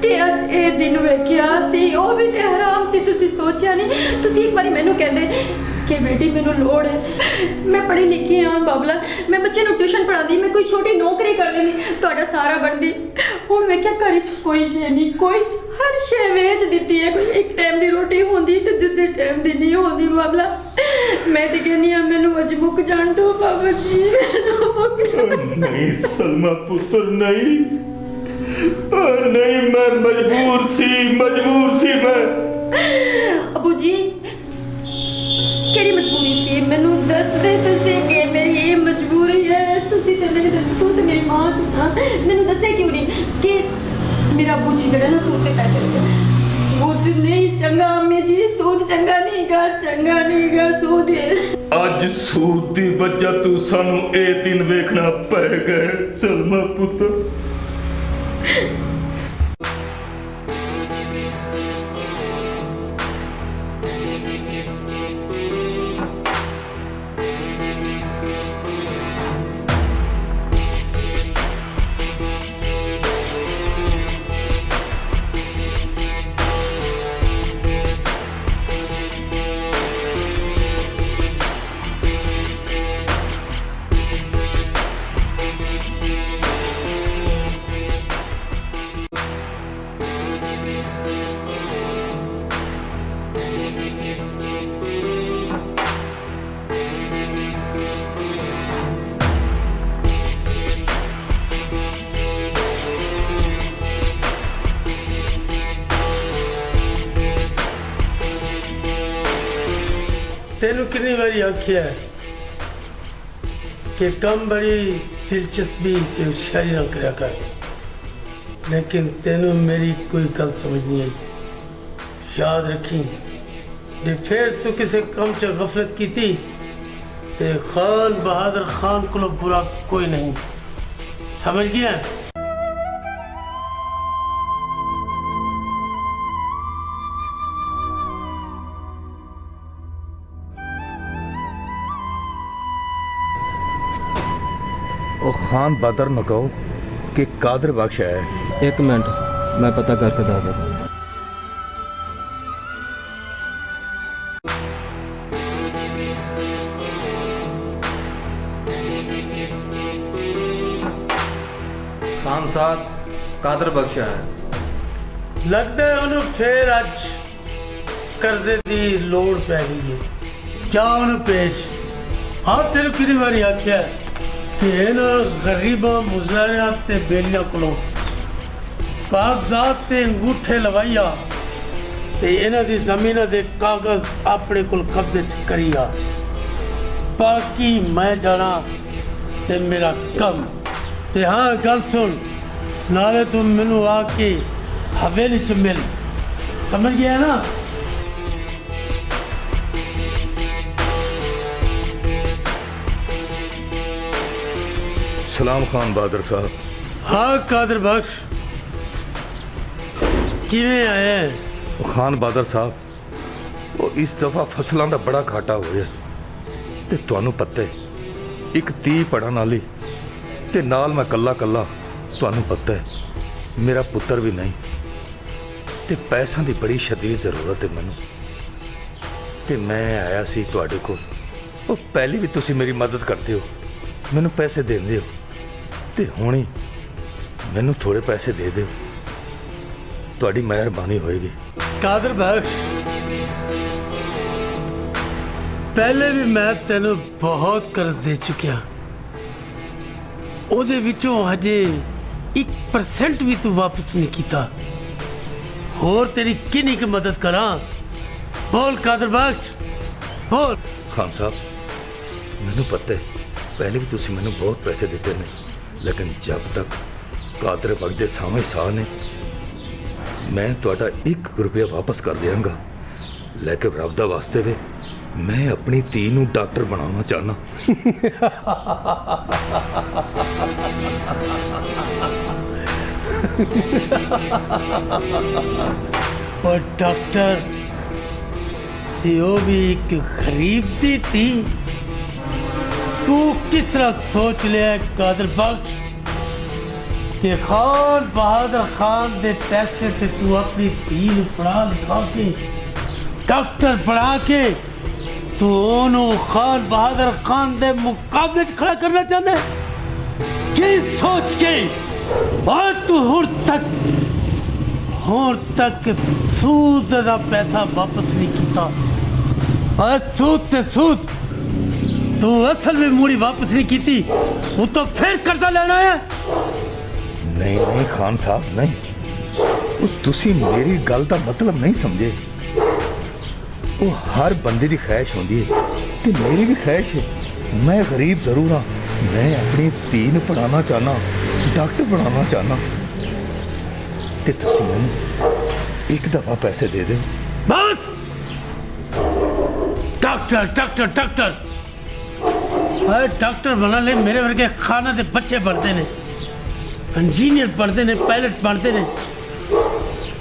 ते अज ए दिन वेखिया सी, ओ भी ते हराम सी। तुसी सोचिया नहीं, तुसी एक बारी मैनू कहंदे कि बेटी मैनू लोड़ है, मैं पढ़ी लिखी हाँ बाबला, मैं बच्चे नूं ट्यूशन पढ़ाती, मैं कोई छोटी नौकरी कर लेंदी तुहाडा सारा बनदी। हुण वेखिया घर च कोई शे नहीं, कोई हर शे वेच दित्ती है। कोई एक टाइम दी रोटी होंदी ते दूजे टाइम दी नहीं होंदी। बाबला मैं ते कहनी हां मैनू अज मुक जाण दो बाबा जी, मैनू मुक नहीं सलमा पुत्र नहीं, नहीं मैं मजबूर सी मैं। अबू जी केड़ी मजबूरी सी मैनू दस दे तुसी कि मेरी ये मजबूरी है। तुसी ते मेरे तू ते मेरी मां सी ना, मैनू दसे क्यों नहीं कि मेरा अबू जी जड़ा ना सूद ते पैसे लेते। सूद नहीं चंगा अम्मी जी, सूद चंगा नहीं गा सूद अज सूद दी वजह तू सानू ए दिन वेखना पै गए सलमा पुत्र। तेनू कितनी बारी आखिया है कि कम बड़ी दिलचस्पी ते होशियारी ना करा कर, लेकिन तेनू मेरी कोई गल समझ नहीं आई। याद रखी जे फिर तू किसी कम च गफलत की थी ते खान बहादुर खान को बुरा कोई नहीं, समझ गया। ओ खान बहादुर न कहो कि कादर बख्श है। एक मिनट मैं पता करके दस देता। खान साहब कादर बख्शा है। लगता है उन्हें फिर अज कर्जे की लोड़ पै गई है। क्या उन्हें पेश हाँ तेरे कितनी बारी आख्या कि इन्हां गरीबां मुजारियां ते बेलियां कोलों कागजात ते अंगूठे लवाइया ते इन्हां दी ज़मीनां दे कागज अपने कोल कब्जे च करिया। बाकी मैं जाना ते मेरा कम। ते हाँ गल सुन, नाले तू मैनू आके हवेली च मिल, समझ गया ना? सलाम खान बहादुर साहब। हाँ कादर बख्श, किवें आए? खान बहादुर साहब, वो इस दफा फसलों का बड़ा घाटा होया ते तुहानू पता है, एक 30 पढ़न वाली ते नाल मैं कल्ला कल्ला, तुहानू पता है मेरा पुत्र भी नहीं ते पैसा की बड़ी शदीद जरूरत है मैनू। ते मैं आया सी तुहाडे कोल, वो पहले भी तुसी मेरी मदद करते हो, मैनू पैसे देंदे हो ते हुण ही मैनू थोड़े पैसे दे दो, तुहाडी मेहरबानी होएगी। कादर बख्श, पहले भी मैं तेनू बहुत कर्ज दे चुकिया, ਉਹਦੇ ਵਿੱਚੋਂ ਹਜੇ 1% ਵੀ ਤੂੰ ਵਾਪਸ ਨਹੀਂ ਕੀਤਾ। ਹੋਰ ਤੇਰੀ ਕਿੰਨੀ ਕੁ ਮਦਦ ਕਰਾਂ? ਬੋਲ ਕਾਦਰ ਬਖਸ਼, ਬੋਲ। खान साहब, मैनू पता है पहले भी तुसी मैनू बहुत पैसे दिते ने, लेकिन जब तक कादर बख्श दे सामने साह ने, मैं तुहाडा 1 रुपया वापस कर देंगा। लेकिन रब दा वास्ते वे, मैं अपनी धी नू डॉक्टर बनाना चाहना। और डॉक्टर थी वो भी एक गरीब दी थी। तू किस तरह सोच लिया कादर बख्श कि खान बहादुर खान दे पैसे से तू अपनी धी नू पढ़ा लिखा के डॉक्टर पढ़ा के तू ओनू खान बहादुर खान दे मुकाबले च खड़ा करना चाहता है? की सोच के और तू हुण तक सूद दा पैसा वापस नहीं किया। और सूद ते सूद तू असल में मूड़ी वापस नहीं की, वो तो फिर कर्जा लेना है। नहीं नहीं खान साहब नहीं, वो तुसी मेरी गल दा मतलब नहीं समझे। वो हर बंदे की ख्वाहिश होती है ते मेरी भी ख्वाहिश है। मैं गरीब जरूर हाँ, मैं अपनी धी नू पढ़ाना चाहना, डॉक्टर बनाना चाहना, ते तुसी मैनू एक दफा पैसे दे दो बस। डॉक्टर डॉक्टर डॉक्टर डॉक्टर बना ले, मेरे वर्गे खाना दे बच्चे बनते ने, इंजीनियर बनते ने, पायलट बनते ने,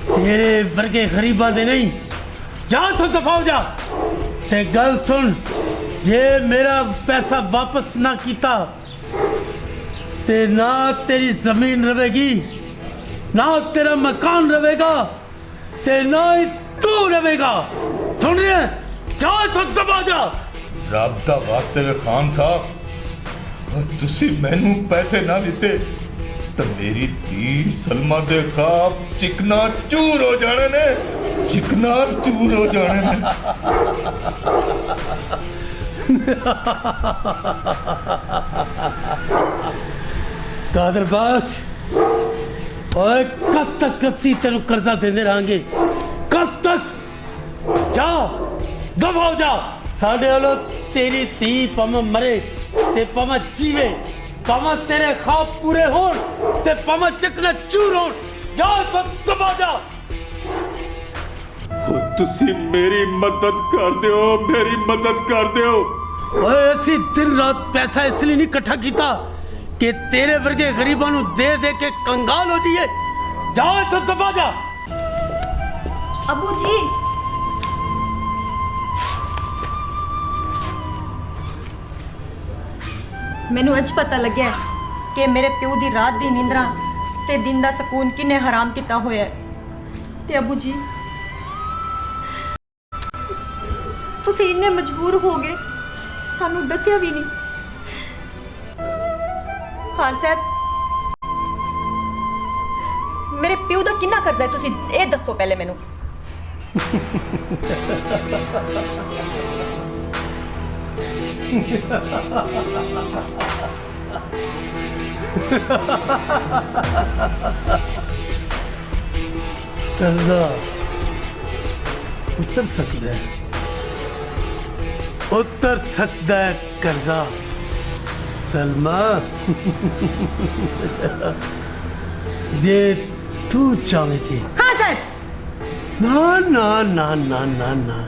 तेरे वर्गे गरीबां दे नहीं। जा तो दफा हो जा। ते गल सुन, जे मेरा पैसा वापस ना किया ते ना तेरी जमीन रहेगी, ना तेरा मकान रहेगा, ते ना ही तू रहेगा। सुन रहे? जा तो दबा जा। रब दा वास्ते वे खान साहब, तुसी मैनू पैसे ना दिते तो मेरी धी सलमा दे ख्वाब चिकना चूर हो जाने ने, चिकना चूर हो जाने ने। कादर बख्श, ओए कब तक कसी तेनू कर्जा देंदे रहेंगे? कब तक? जा दबा हो जा। साढ़े वालों तेरी धी पमा मरे ते पमा जीवे, पमा तेरे ख्वाब पूरे होण ते पमा चकना चूर होण। जा तो दबा जा। तुसी मेरी मदद कर दियो, मेरी मदद कर दियो। ओए ऐसी दिन रात पैसा इसलिए नहीं इकट्ठा किया कि तेरे वर्गे गरीबां नू दे दे के कंगाल हो जाइए। जा तो दबा जा। अबू जी, मैनू अज पता लग्या कि मेरे प्यो दी रात दी नींदरा ते दिन दा सकून किन्ने हराम किता होया है। ते अबू जी, तुसी इन्ने मजबूर हो गए, सानू दसिया भी नहीं। खान साहब, मेरे प्यो दा किन्ना कर्जा है, तुसी ए दसो पहले मैनू। कर्जा उतर सकता है, उतर सकता है कर्जा सलमा। जे तू चाहे थी। हाँ सर। ना ना ना ना ना ना,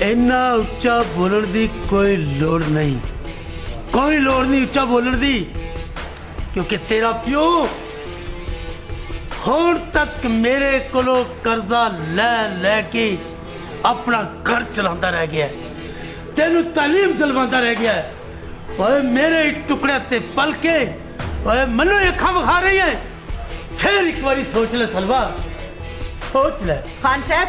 इन्ना उच्चा बोलने दी कोई लोड़ नहीं, कोई लोड़ नहीं उच्चा बोलने दी, क्योंकि तेरा प्यो हुण तक मेरे कोलों कर्जा ले लेके अपना घर चलाता रह गया है, तेनू तालीम दिलवाता रह गया है। ओए मेरे टुकड़े ते पल के ओए मनो अखा विखा रही है। फिर एक बारी सोच ले सलवा, सोच ले। खान साहब,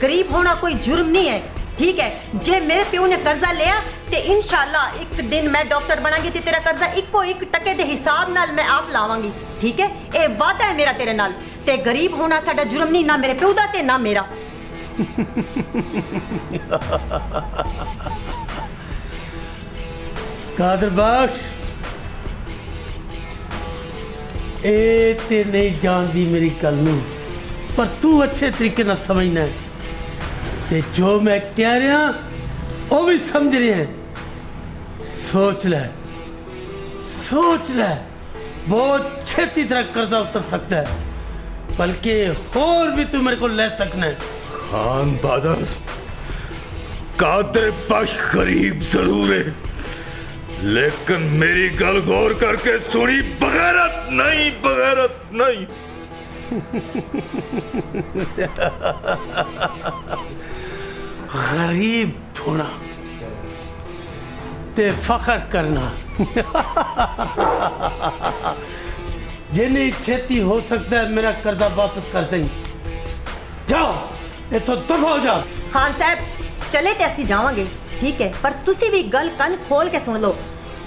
गरीब होना कोई जुर्म नहीं है, ठीक है? जे मेरे प्यो ने कर्जा लिया ते इंशाल्लाह एक दिन मैं डॉक्टर बनांगी ते तेरा कर्जा इक्को एक टके दे हिसाब नाल मैं आप लावांगी, ठीक है? ए वादा है मेरा तेरे नाल। ते गरीब होना साडा जुर्म नहीं, ना मेरे प्यो दा ते ना मेरा। कादर बख्श, ए ते नहीं जानती मेरी गल नूं, पर तू अच्छे तरीके नाल समझना है, ते जो मैं कह रहा वो भी समझ रहे हैं। सोच ले, सोच ले, बहुत छेती तरह कर्जा उतर सकता है, बल्कि और भी तू मेरे को ले सकना है। खान बहादुर, कादर बख्श गरीब जरूर है, लेकिन मेरी गल गौर करके सुनी, बगैरत नहीं, बगैरत नहीं। गरीब होना ते फखर करना जिन्नी छेती हो सकता है मेरा कर्जा वापस कर दें। जाओ इथों दफा हो जाओ। खान साहब चले ते असी जावांगे, ठीक है? पर तुसी भी गल कन खोल के सुन लो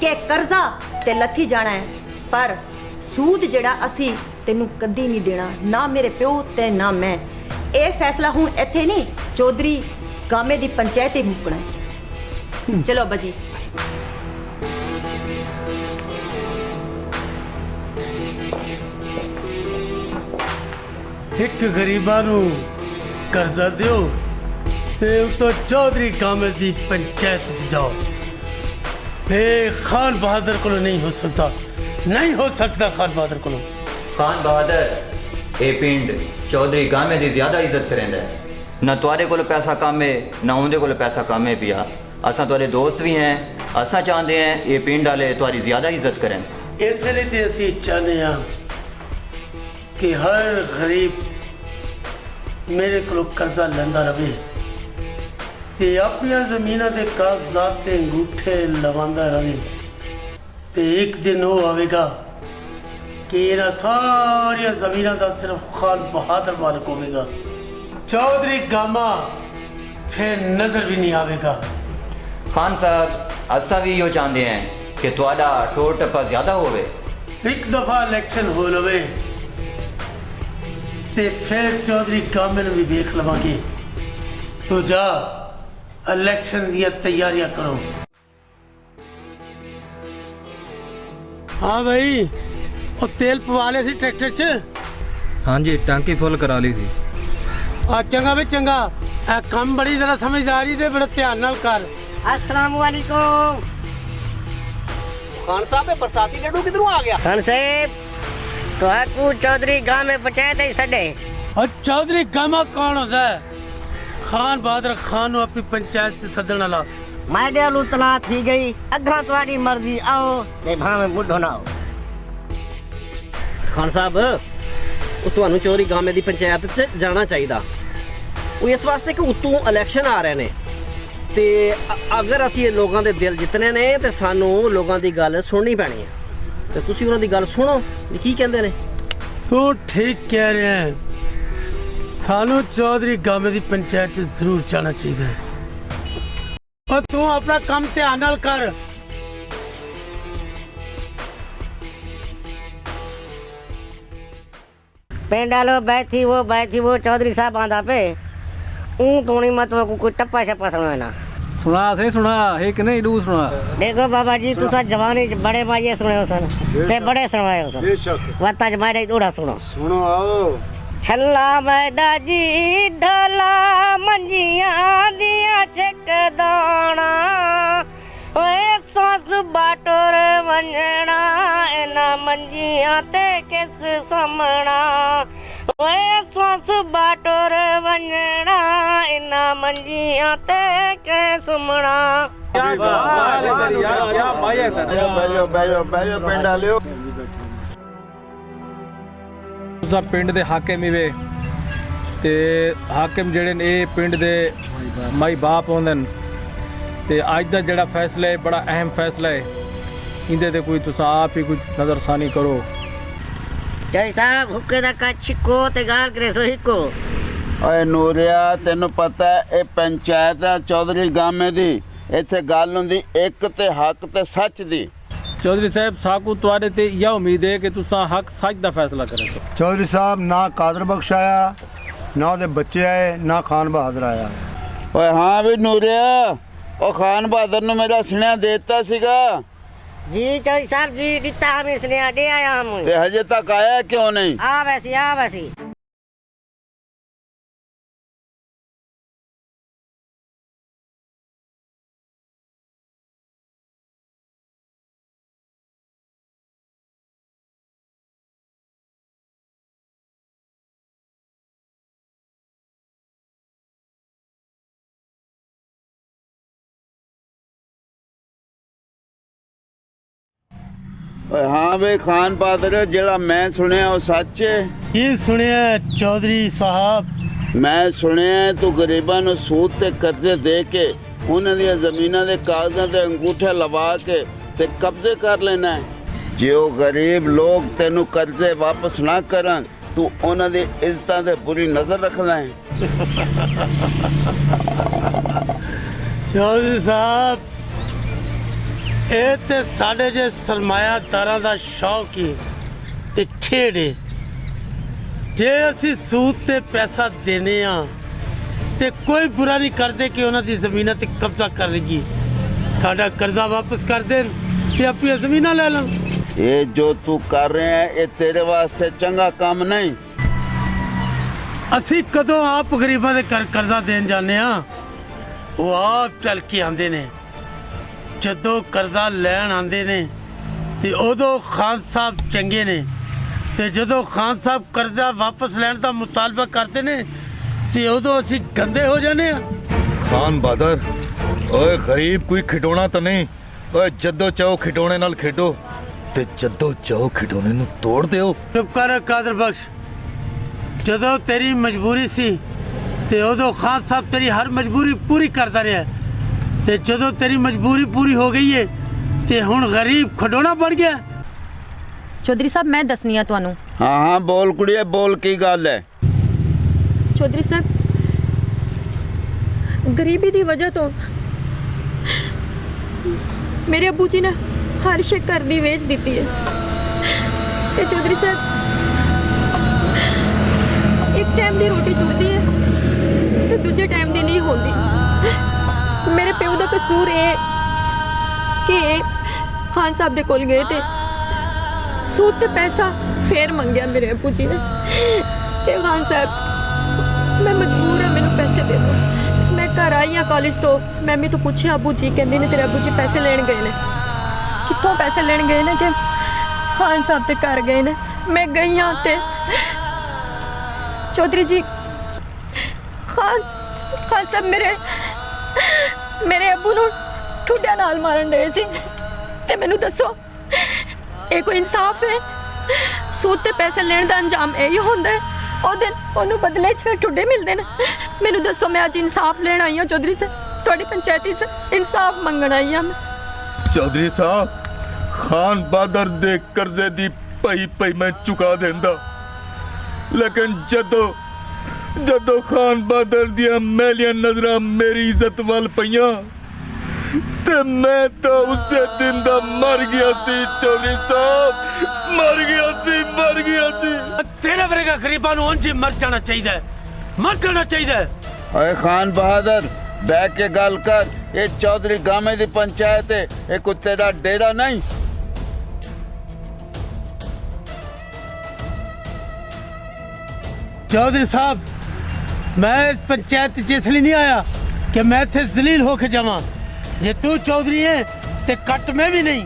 कि कर्जा ते लथी जाना है, पर सूद जड़ा असी तेनू कदी नहीं देना, ना मेरे प्यो ते ना मैं। ये फैसला हूँ इत्थे नहीं, चौधरी गामे दी पंचायत ही मुकना है। चलो बजी। एक गरीबा नू कर्जा दियो ते तो चौधरी गामे दी पंचायत च जाओ। खान बहादुर को नहीं हो सकता, नहीं हो सकता खान बहादुर को। खान बहादुर ये पिंड चौधरी गामे दी ज्यादा इज्जत करेंदा है, ना तुआरे कोल पैसा कम है ना उनके कोल पैसा कम है पिया। असा तुआरे दोस्त भी हैं, असा चाहते हैं ये पिंड वाले तुआरी ज्यादा इज्जत करें। इसलिए तो असी चाहते हैं कि हर गरीब मेरे को कर्जा लेंदा रहे ते अपनी जमीना के कागजात ते अंगूठे लवांदा रहे, ते एक दिन वो आवेगा कि इन्हां सारिया जमीना का सिर्फ खान बहादुर मालिक होगा, चौधरी गामा फिर नजर भी नहीं आवेगा। खान साहब असा भी यो चाहते हैं कि तुआडा टोर टप्पा ज्यादा होवे। एक दफा इलेक्शन हो लवे ते फिर चौधरी गामे नूं भी देख लवांगे। तो जा इलेक्शन दी तैयारियां करो। हाँ भाई, वो तेल पवा ले सी ट्रैक्टर च? हाँ जी, टांकी फुल करा ली थी। चंगा भी चंगा, काम बड़ी जरा समझदारी दे बड़े ध्यान नाल कर। अस्सलाम वालेकुम। खान साहब बरसाती लड्डू किधरों आ गया? खान साहब तो आकू चौधरी गांव में पंचायत ही सडे। और चौधरी गामा कौन होता है? खान बहादुर खान अपनी पंचायत च सदन वाला। माडे आलू तला थी गई, अग्गा तुम्हारी मर्जी, आओ ते भावे बुढ़ो ना आओ। खान साहब ਉਹ ਤੁਹਾਨੂੰ ਚੌਧਰੀ ਗਾਮੇ ਦੀ ਪੰਚਾਇਤ 'ਚ ਜਾਣਾ ਚਾਹੀਦਾ। ਉਹ ਇਸ ਵਾਸਤੇ ਕਿ ਉਤੋਂ ਇਲੈਕਸ਼ਨ ਆ ਰਹੇ ਨੇ ਤੇ ਅਗਰ ਅਸੀਂ ਇਹ ਲੋਕਾਂ ਦੇ ਦਿਲ ਜਿੱਤਨੇ ਨੇ ਤੇ ਸਾਨੂੰ ਲੋਕਾਂ ਦੀ ਗੱਲ ਸੁਣਨੀ ਪੈਣੀ ਹੈ, ਤੇ ਤੁਸੀਂ ਉਹਨਾਂ ਦੀ ਗੱਲ ਸੁਣੋ ਵੀ ਕੀ ਕਹਿੰਦੇ ਨੇ। ਤੂੰ ਠੀਕ ਕਹਿ ਰਿਹਾ ਹੈ, ਸਾਨੂੰ ਚੌਧਰੀ ਗਾਮੇ ਦੀ ਪੰਚਾਇਤ 'ਚ ਜ਼ਰੂਰ ਜਾਣਾ ਚਾਹੀਦਾ ਹੈ। और तू अपना काम ध्यान नाल कर। पिंड आलो बैठी वो चौधरी साहब आंदा पे ऊं तोनी मत वो कोई टप्पा छप्पा सुनो ना। सुना से सुना है कि नहीं डू सुना देखो बाबा जी तुसा जवानी च बड़े माइये सुने हो सन ते बड़े सुनाए हो सन वाता च मारे थोड़ा सुनो सुनो आओ छल्ला मैडा जी ढोला मंजियां दिया चकदाना ओए सास बाटोर वंजना इना मंजियां ते किस समना ओए सास बाटोर वंजना इना मंजियां ते के सुमना पिंडा लियो तुसा पिंड दे हाकिम वे ते हाकिम जेड़े ने ये पिंड दे माई बाप होंदे न ते अज दा जेड़ा फैसला है बड़ा अहम फैसला है इंदे ते कोई तुसा आप ही कुछ नजरसानी करो जय साहब हुक्के दा का छिको ते गाल करे सो हिको ਓਏ ਨੂਰਿਆ ਤੈਨੂੰ ਪਤਾ ਹੈ ਇਹ ਪੰਚਾਇਤ ਹੈ ਚੌਧਰੀ ਗਾਮੇ ਦੀ ਇੱਥੇ ਗੱਲ ਹੁੰਦੀ ਇੱਕ ਤੇ ਹੱਕ ਤੇ ਸੱਚ ਦੀ चौधरी साहब साकू तुआरे ते यह उम्मीद है कि तुसा हक सच दा फैसला करे सो चौधरी साहब ना कादर बख्श आया ना ਉਹਦੇ ਬੱਚੇ ਆਏ ਨਾ ਖਾਨ ਬਹਾਦਰ ਆਇਆ ਓਏ ਹਾਂ ਵੀ ਨੂਰਿਆ ਉਹ ਖਾਨ ਬਹਾਦਰ ਨੂੰ ਮੇਰਾ ਸੁਨੇਹਾ ਦੇ ਦਿੱਤਾ ਸੀਗਾ जी चौधरी साहब जी दिता हम इसने दे आया हम ਤੇ ਹਜੇ ਤੱਕ ਆਇਆ ਕਿਉਂ ਨਹੀਂ आ वैसी ਓਏ ਹਾਂ ਵੀ ਖਾਨ ਬਹਾਦਰ ਜਿਹੜਾ ਮੈਂ ਸੁਣਿਆ ਉਹ ਸੱਚ ਹੈ ये सुनिए चौधरी साहब ਮੈਂ ਸੁਣਿਆ ਤੂੰ ਗਰੀਬਾਂ ਨੂੰ ਸੂਦ ਤੇ ਕਰਜ਼ੇ ਦੇ ਕੇ ਉਹਨਾਂ ਦੀਆਂ ਜ਼ਮੀਨਾਂ ਦੇ ਕਾਗਜ਼ਾਂ ਤੇ ਅੰਗੂਠੇ ਲਵਾ ਕੇ ਤੇ ਕਬਜ਼ੇ ਕਰ ਲੈਣਾ ਹੈ ਜੇ ਉਹ ਗਰੀਬ ਲੋਕ ਤੈਨੂੰ ਕਰਜ਼ੇ ਵਾਪਸ ਨਾ ਕਰਨ ਤੂੰ ਉਹਨਾਂ ਦੀ ਇੱਜ਼ਤਾਂ ਤੇ ਬੁਰੀ ਨਜ਼ਰ ਰੱਖਣਾ ਹੈ चौधरी साहब ਇਹ ਤੇ ਸਾਡੇ ਜੇ ਸਰਮਾਇਆਦਾਰਾਂ ਦਾ ਸ਼ੌਕ ਹੀ ਤੇ ਖੇਡ ਹੈ ਜੇ ਅਸੀਂ ਸੂਦ ਤੇ ਪੈਸਾ ਦੇਨੇ ਆ ਤੇ ਕੋਈ ਬੁਰਾ ਨਹੀਂ ਕਰਦੇ ਕਿ ਉਹਨਾਂ ਦੀ ਜ਼ਮੀਨਾਂ ਤੇ ਕਬਜ਼ਾ ਕਰ ਲਈਏ ਸਾਡਾ ਕਰਜ਼ਾ ਵਾਪਸ ਕਰ ਦੇਣ ਤੇ ਆਪਣੀਆਂ ਜ਼ਮੀਨਾਂ ਲੈ ਲੈਣ ਇਹ ਜੋ ਤੂੰ ਕਰ ਰਿਹਾ ਹੈ ਇਹ ਤੇਰੇ ਵਾਸਤੇ ਚੰਗਾ ਕੰਮ ਨਹੀਂ ਅਸੀਂ ਕਦੋਂ ਆਪ ਗਰੀਬਾਂ ਦੇ ਕਰਜ਼ਾ ਦੇਣ ਜਾਂਦੇ ਆ ਉਹ ਆਪ ਚੱਲ ਕੇ ਆਉਂਦੇ ਨੇ ਜਦੋਂ ਕਰਜ਼ਾ ਲੈਣ ਆਉਂਦੇ ਨੇ ਤੇ ਉਦੋਂ ਖਾਨ ਸਾਹਿਬ ਚੰਗੇ ਨੇ ਤੇ ਜਦੋਂ ਖਾਨ ਸਾਹਿਬ ਕਰਜ਼ਾ ਵਾਪਸ ਲੈਣ ਦਾ ਮੁਤਾਲਬਾ ਕਰਦੇ ਨੇ ਤੇ ਉਦੋਂ ਅਸੀਂ ਗੰਦੇ ਹੋ ਜਾਂਦੇ ਆ ਖਾਨ ਬਹਾਦਰ ਓਏ ਗਰੀਬ ਕੋਈ ਖਿਡੌਣਾ ਤਾਂ ਨਹੀਂ ਓਏ ਜਦੋਂ ਚਾਹੋ ਖਿਡੌਣੇ ਨਾਲ ਖੇਡੋ ਤੇ ਜਦੋਂ ਚਾਹੋ ਖਿਡੌਣੇ ਨੂੰ ਤੋੜ ਦਿਓ ਚੁੱਪ ਕਰ ਕਾਦਰ ਬਖਸ਼ ਜਦੋਂ ਤੇਰੀ ਮਜਬੂਰੀ ਸੀ ਤੇ ਉਦੋਂ ਖਾਨ ਸਾਹਿਬ ਤੇਰੀ ਹਰ ਮਜਬੂਰੀ ਪੂਰੀ ਕਰਦਾ ਰਿਹਾ ਤੇ ਜਦੋਂ ਤੇਰੀ ਮਜਬੂਰੀ ਪੂਰੀ ਹੋ ਗਈ ਏ ਤੇ ਹੁਣ ਗਰੀਬ ਖਿਡੌਣਾ ਬਣ ਗਿਆ ਚੌਧਰੀ ਸਾਹਿਬ ਮੈਂ ਦੱਸਣੀ ਆ ਤੁਹਾਨੂੰ ਹਾਂ ਹਾਂ ਬੋਲ ਕੁੜੀਏ ਬੋਲ ਕੀ ਗੱਲ ਹੈ चौधरी साहब गरीबी की वजह तो मेरे अबू जी ने हर शे घर दी वेच दी है ते चौधरी साहब एक टाइम की रोटी जुड़ती है तो दूजे टाइम की नहीं होती मेरे प्यो का कसूर है कि खान साहब के कोल गए थे सूद ते पैसा फिर मंगया मेरे अबू जी ने ते खान साहब मैं मजबूर हाँ मैंने पैसे दे दो मैं घर आई हाँ कॉलेज तो मैं भी तो पूछे अबू जी कहते ने तेरे अबू जी पैसे लेन गए ने कितों पैसे लेन गए ने कि खान साहब ते घर गए ने मैं गई हाँ ते चौधरी जी खान साहब मेरे अबू नूं ठुड्डियां नाल मारन डे सी ते मैनू दसो ये कोई इंसाफ है सूद ते पैसे लेने का अंजाम यही होंदा है ਉਹ ਦਿਨ ਉਹਨੂੰ ਬਦਲੇ 'ਚ ਫਿਰ ਠੁੱਡੇ ਮਿਲਦੇ ਨੇ ਮੈਨੂੰ ਦੱਸੋ ਮੈਂ ਅੱਜ ਇਨਸਾਫ ਲੈਣ ਆਈ ਹਾਂ ਚੌਧਰੀ ਸਾਹਿਬ ਤੁਹਾਡੀ ਪੰਚਾਇਤੀ ਸੇ ਇਨਸਾਫ ਮੰਗਣ ਆਈ ਹਾਂ ਮੈਂ ਚੌਧਰੀ ਸਾਹਿਬ ਖਾਨ ਬਹਾਦਰ ਦੇ ਕਰਜ਼ੇ ਦੀ ਪਈ ਮੈਂ ਚੁਕਾ ਦਿੰਦਾ ਲੇਕਿਨ ਜਦੋਂ ਖਾਨ ਬਹਾਦਰ ਦੀਆਂ ਮੈਲੀਆਂ ਨਜ਼ਰਾਂ ਮੇਰੀ ਇੱਜ਼ਤ ਵੱਲ ਪਈਆਂ ਤੇ ਮੈਂ ਤਾਂ ਉਸੇ ਦਿਨ ਦਾ ਮਰ ਗਿਆ ਸੀ ਚੌਧਰੀ ਸਾਹਿਬ ਮਰ ਗਿਆ ਸੀ तेरे वरेगा गरीबा नु उंज मर जाना चाहिए ਓਏ खान बहादुर ਬਹਿ ਕੇ ਗੱਲ ਕਰ। ਇਹ ਚੌਧਰੀ ਗਾਮੇ ਦੀ ਪੰਚਾਇਤ ਹੈ, ਇਹ ਕੁੱਤੇ ਦਾ ਡੇਰਾ ਨਹੀਂ। चौधरी साहब, मैं इस पंचायत च इसलिए नहीं आया कि मैं इत्थे जलील होके जावां। जे तू चौधरी है ते कट में भी नहीं।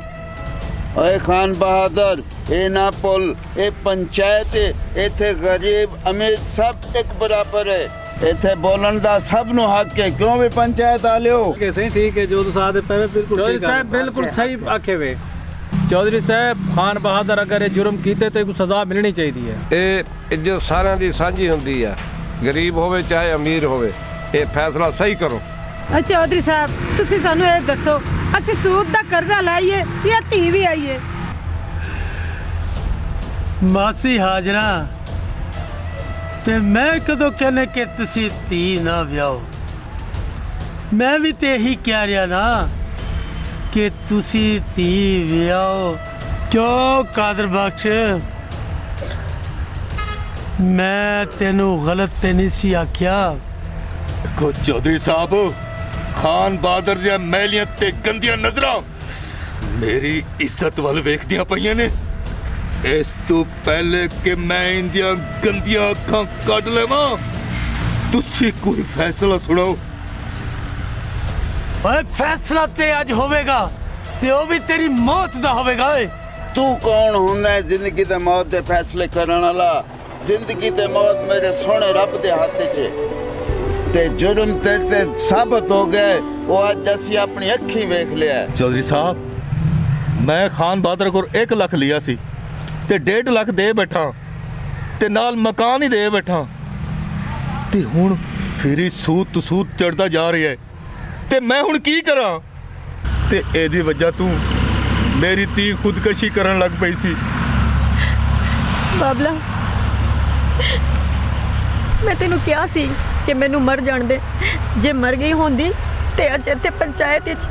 ओए खान बहादुर, ये ना पुल, ये पंचायत है। इत्थे गरीब अमीर सब एक बराबर है। इत्थे बोलन दा सब नु हक है। क्यों भी पंचायत आ लियो? ठीक है जो तो साथ पे बिल्कुल चौधरी साहब बिल्कुल सही आखे वे। चौधरी साहब, खान बहादुर अगर ये जुर्म कीते तो सजा मिलनी चाहिए है। ਇਹ ਜੋ ਸਾਰਿਆਂ ਦੀ ਸਾਂਝੀ ਹੁੰਦੀ ਆ, ਗਰੀਬ ਹੋਵੇ ਚਾਹੇ ਅਮੀਰ ਹੋਵੇ, ਇਹ ਫੈਸਲਾ ਸਹੀ ਕਰੋ। ਚੌਧਰੀ ਸਾਹਿਬ, ਤੁਸੀਂ ਸਾਨੂੰ ਇਹ ਦੱਸੋ, ਅਸੀਂ ਸੂਦ ਦਾ ਕਰਜ਼ਾ ਲਾਈਏ ਜਾਂ ਧੀ ਵੀ ਆਈਏ? ਮਾਸੀ ਹਾਜ਼ਰਾ ਤੇ ਮੈਂ ਕਦੋਂ ਕਹਿੰਨੇ ਕਿ ਤੁਸੀਂ ਧੀ ਨਾ ਵਿਆਹੋ। ਮੈਂ ਵੀ ਤੇ ਇਹੀ ਕਹਿ ਰਿਹਾ ਨਾ ਕਿ ਤੁਸੀਂ ਧੀ ਵਿਆਹੋ। ਕਿਉਂ ਕਾਦਰ ਬਖਸ਼, ਮੈਂ ਤੈਨੂੰ ਗਲਤ ਤੇ ਨਹੀਂ ਸੀ ਆਖਿਆ। ਦੇਖੋ ਚੌਧਰੀ ਸਾਹਿਬ, ਖਾਨ ਬਹਾਦਰ ਦੀਆਂ ਮੈਲੀਆਂ ਤੇ ਗੰਦੀਆਂ ਨਜ਼ਰਾਂ ਮੇਰੀ ਇੱਜ਼ਤ ਵੱਲ ਵੇਖਦੀਆਂ ਪਈਆਂ ਨੇ। ਇਸ ਤੋਂ ਪਹਿਲੇ ਕਿ ਮੈਂ ਇੰਦੀਆਂ ਗੰਦੀਆਂ ਅੱਖਾਂ ਕੱਢ ਲਵਾਂ, ਤੁਸੀਂ ਕੋਈ ਫੈਸਲਾ ਸੁਣਾਓ। ਓਏ ਫੈਸਲਾ ਤੇ ਅੱਜ ਹੋਵੇਗਾ ਤੇ ਉਹ ਵੀ ਤੇਰੀ ਮੌਤ ਦਾ ਹੋਵੇਗਾ। ਓਏ तू कौन हुंदा है जिंदगी ते मौत दे फैसले करने वाला? जिंदगी ते मौत मेरे सोने रब दे हाथ च है। ते जुर्म ते साबित हो गए, वो अज असी अपनी अखी वेख लिया। चौधरी साहब, मैं खान बहादुर को 1 लाख लिया सी ते 1.5 लाख दे बैठा ते नाल मकान ही दे बैठा ते हुण फिर सूद तो सूद चढ़दा जा रही है ते मैं हुण की करा? ते एदी वजह तू मेरी धी खुदकशी करन लग पई सी। ਬਾਬਲਾ, ਮੈਂ ਤੈਨੂੰ ਕਿਹਾ ਸੀ ਕਿ ਮੈਨੂੰ ਮਰ ਜਾਣ ਦੇ। ਜੇ ਮਰ ਗਈ ਹੁੰਦੀ ਤੇ ਅੱਜ ਇੱਥੇ ਪੰਚਾਇਤ ਵਿੱਚ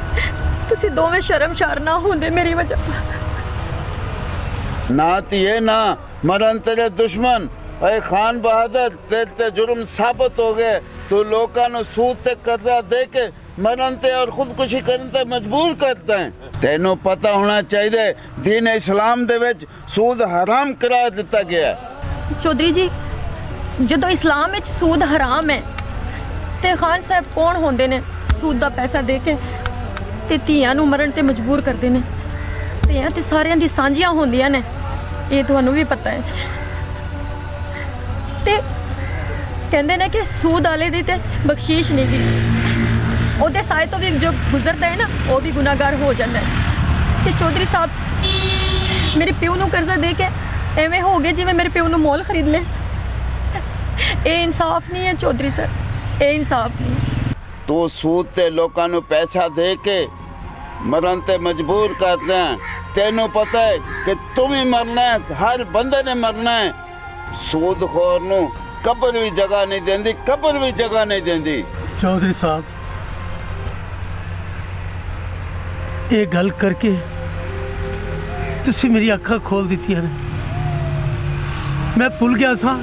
ਤੁਸੀਂ ਦੋਵੇਂ ਸ਼ਰਮਸ਼ਾਰ ਨਾ ਹੁੰਦੇ ਮੇਰੀ ਵਜ੍ਹਾ। ना तिए ना मरन तेरे दुश्मन। अरे खान बहादुर, तेरे जुर्म साबित हो गए। तू लोकां नु सूद ते कर्जा दे के मरन ते और खुदकुशी करन ते मजबूर करता है। तेनों पता होना चाहिए दीन इस्लाम दे विच सूद हराम करार दिता गया है। ਚੌਧਰੀ ਜੀ, ਜਦੋਂ ਇਸਲਾਮ ਵਿੱਚ ਸੂਦ ਹਰਾਮ ਹੈ ਤੇ ਖਾਨ ਸਾਹਿਬ ਕੌਣ ਹੁੰਦੇ ਨੇ ਸੂਦ ਦਾ ਪੈਸਾ ਦੇ ਕੇ ਤੇ ਧੀਆਂ ਨੂੰ ਮਰਨ ਤੇ ਮਜਬੂਰ ਕਰਦੇ ਨੇ? ਧੀਆਂ ਤੇ ਸਾਰਿਆਂ ਦੀ ਸਾਂਝੀਆਂ ਹੁੰਦੀਆਂ ਨੇ, ਇਹ ਤੁਹਾਨੂੰ ਵੀ ਪਤਾ ਹੈ। ਤੇ ਕਹਿੰਦੇ ਨੇ ਕਿ ਸੂਦ ਵਾਲੇ ਦੀ ਤੇ ਬਖਸ਼ੀਸ਼ ਨਹੀਂ ਗੀ, ਉਹਦੇ ਸਾਏ ਤੋਂ ਵੀ ਜੋ ਗੁਜ਼ਰਦਾ ਹੈ ਨਾ ਉਹ ਵੀ ਗੁਨਾਹਗਾਰ ਹੋ ਜਾਂਦਾ ਹੈ। ਤੇ ਚੌਧਰੀ ਸਾਹਿਬ ਮੇਰੇ ਪਿਓ ਨੂੰ ਕਰਜ਼ਾ ਦੇ ਕੇ ਐਵੇਂ ਹੋ ਗਏ ਜਿਵੇਂ ਮੇਰੇ ਪਿਓ ਨੂੰ ਮੋਲ ਖਰੀਦ ਲੈ। ਇਹ ਇਨਸਾਫ ਨਹੀਂ ਹੈ ਚੌਧਰੀ ਸਾਹਿਬ, ਇਹ ਇਨਸਾਫ ਨਹੀਂ। तू सूद ते लोकां नु पैसा दे के मरन ते मजबूर करते हैं। तेनों पता है कि तुम ही मरना है, हर बंदे ने मरना है। सूद खोर नु कब्र भी जगह नहीं देंदी, कब्र भी जगह नहीं देंदी। चौधरी साहब, ये गल करके तुसी मेरी अखा खोल दी ने। मैं भुल गया था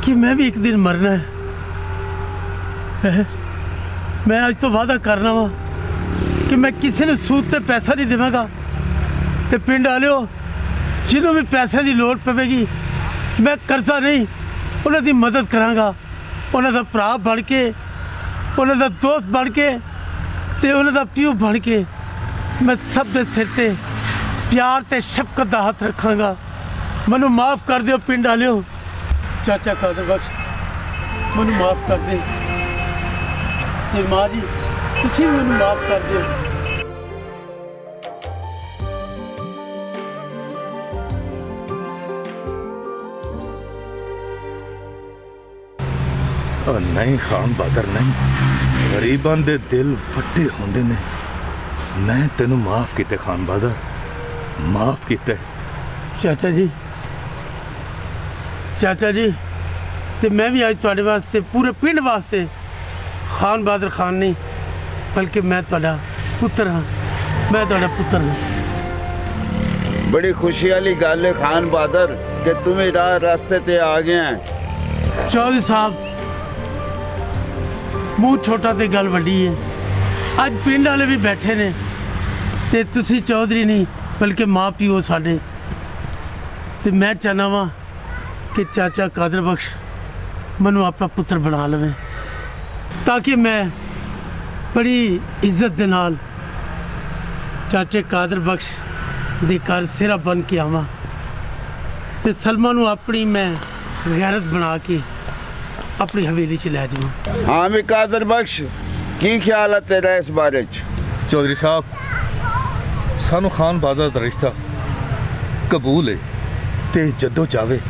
कि मैं भी एक दिन मरना है। मैं आज तो वादा करना वा कि मैं किसी ने सूद ते पैसा नहीं देवांगा ते पिंड आलियो जिन्हों भी पैसे की लोड़ पवेगी मैं कर्जा नहीं उन्हों की मदद करांगा। उन्हों का भरा बन के, उन्हों का दोस्त बन के ते उन्हों का प्यो बन के मैं सब दे सिर ते प्यार ते शफकत का हाथ रखांगा। मैनू माफ़ कर दियो पिंड आलियो। चाचा कादर बख्श, मैनू माफ़ कर दे। ते माँ जी, तुसी मैनू माफ़ कर दियो। नहीं खान बहादुर नहीं, गरीबां दे दिल फटे होंदे ने। मैं तेनू माफ़ कीते खान बहादुर, माफ़ कीते। चाचा जी, चाचा जी, ते मैं भी आज तुहाडे वास्ते पूरे पिंड वास्ते खान बहादुर खान नहीं बल्कि मैं तुहाडा पुत्र हाँ। मैं तुहाडा पुत्र हाँ। बड़ी खुशी वाली गल है खान बहादुर कि तुम राह रास्ते ते आ गए हैं। चौधरी साहब, ਮੂੰਹ ਛੋਟਾ ਤੇ ਗੱਲ ਵੱਡੀ ਹੈ। ਅੱਜ ਪਿੰਡ ਵਾਲੇ ਵੀ ਬੈਠੇ ਨੇ ਤੇ ਤੁਸੀਂ ਚੌਧਰੀ ਨਹੀਂ ਬਲਕਿ ਮਾਂ ਪਿਓ ਸਾਡੇ, ਤੇ ਮੈਂ ਚਾਹੁੰਦਾ ਵਾਂ ਕਿ ਚਾਚਾ ਕਾਦਰ ਬਖਸ਼ ਮੈਨੂੰ ਆਪਣਾ ਪੁੱਤਰ ਬਣਾ ਲਵੇ ਤਾਂ ਕਿ ਮੈਂ ਬੜੀ ਇੱਜ਼ਤ ਦੇ ਨਾਲ ਚਾਚੇ ਕਾਦਰ ਬਖਸ਼ ਦੇ ਘਰ ਸਿਰਾ ਬਣ ਕੇ ਆਵਾਂ ਤੇ ਸਲਮਾ ਨੂੰ ਆਪਣੀ ਮੈਂ ਗੈਰਤ ਬਣਾ ਕੇ ਆਪਣੀ ਹਵੇਲੀ 'ਚ ਲੈ ਜਾਵਾਂ। हाँ भी कादर बख्श की ख्याल है तेरा इस बारे ਚੌਧਰੀ ਸਾਹਿਬ, ਸਾਨੂੰ ਖਾਨ ਬਾਦਰ ਦਾ ਰਿਸ਼ਤਾ ਕਬੂਲ ਹੈ ਤੇ ਜਦੋਂ ਚਾਵੇ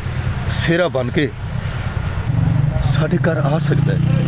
ਸਿਰਾ ਬਣ ਕੇ ਸਾਡੇ ਘਰ ਆ ਸਕਦਾ ਹੈ।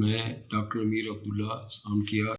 मैं डॉक्टर अमीर अब्दुल्ला सामकिया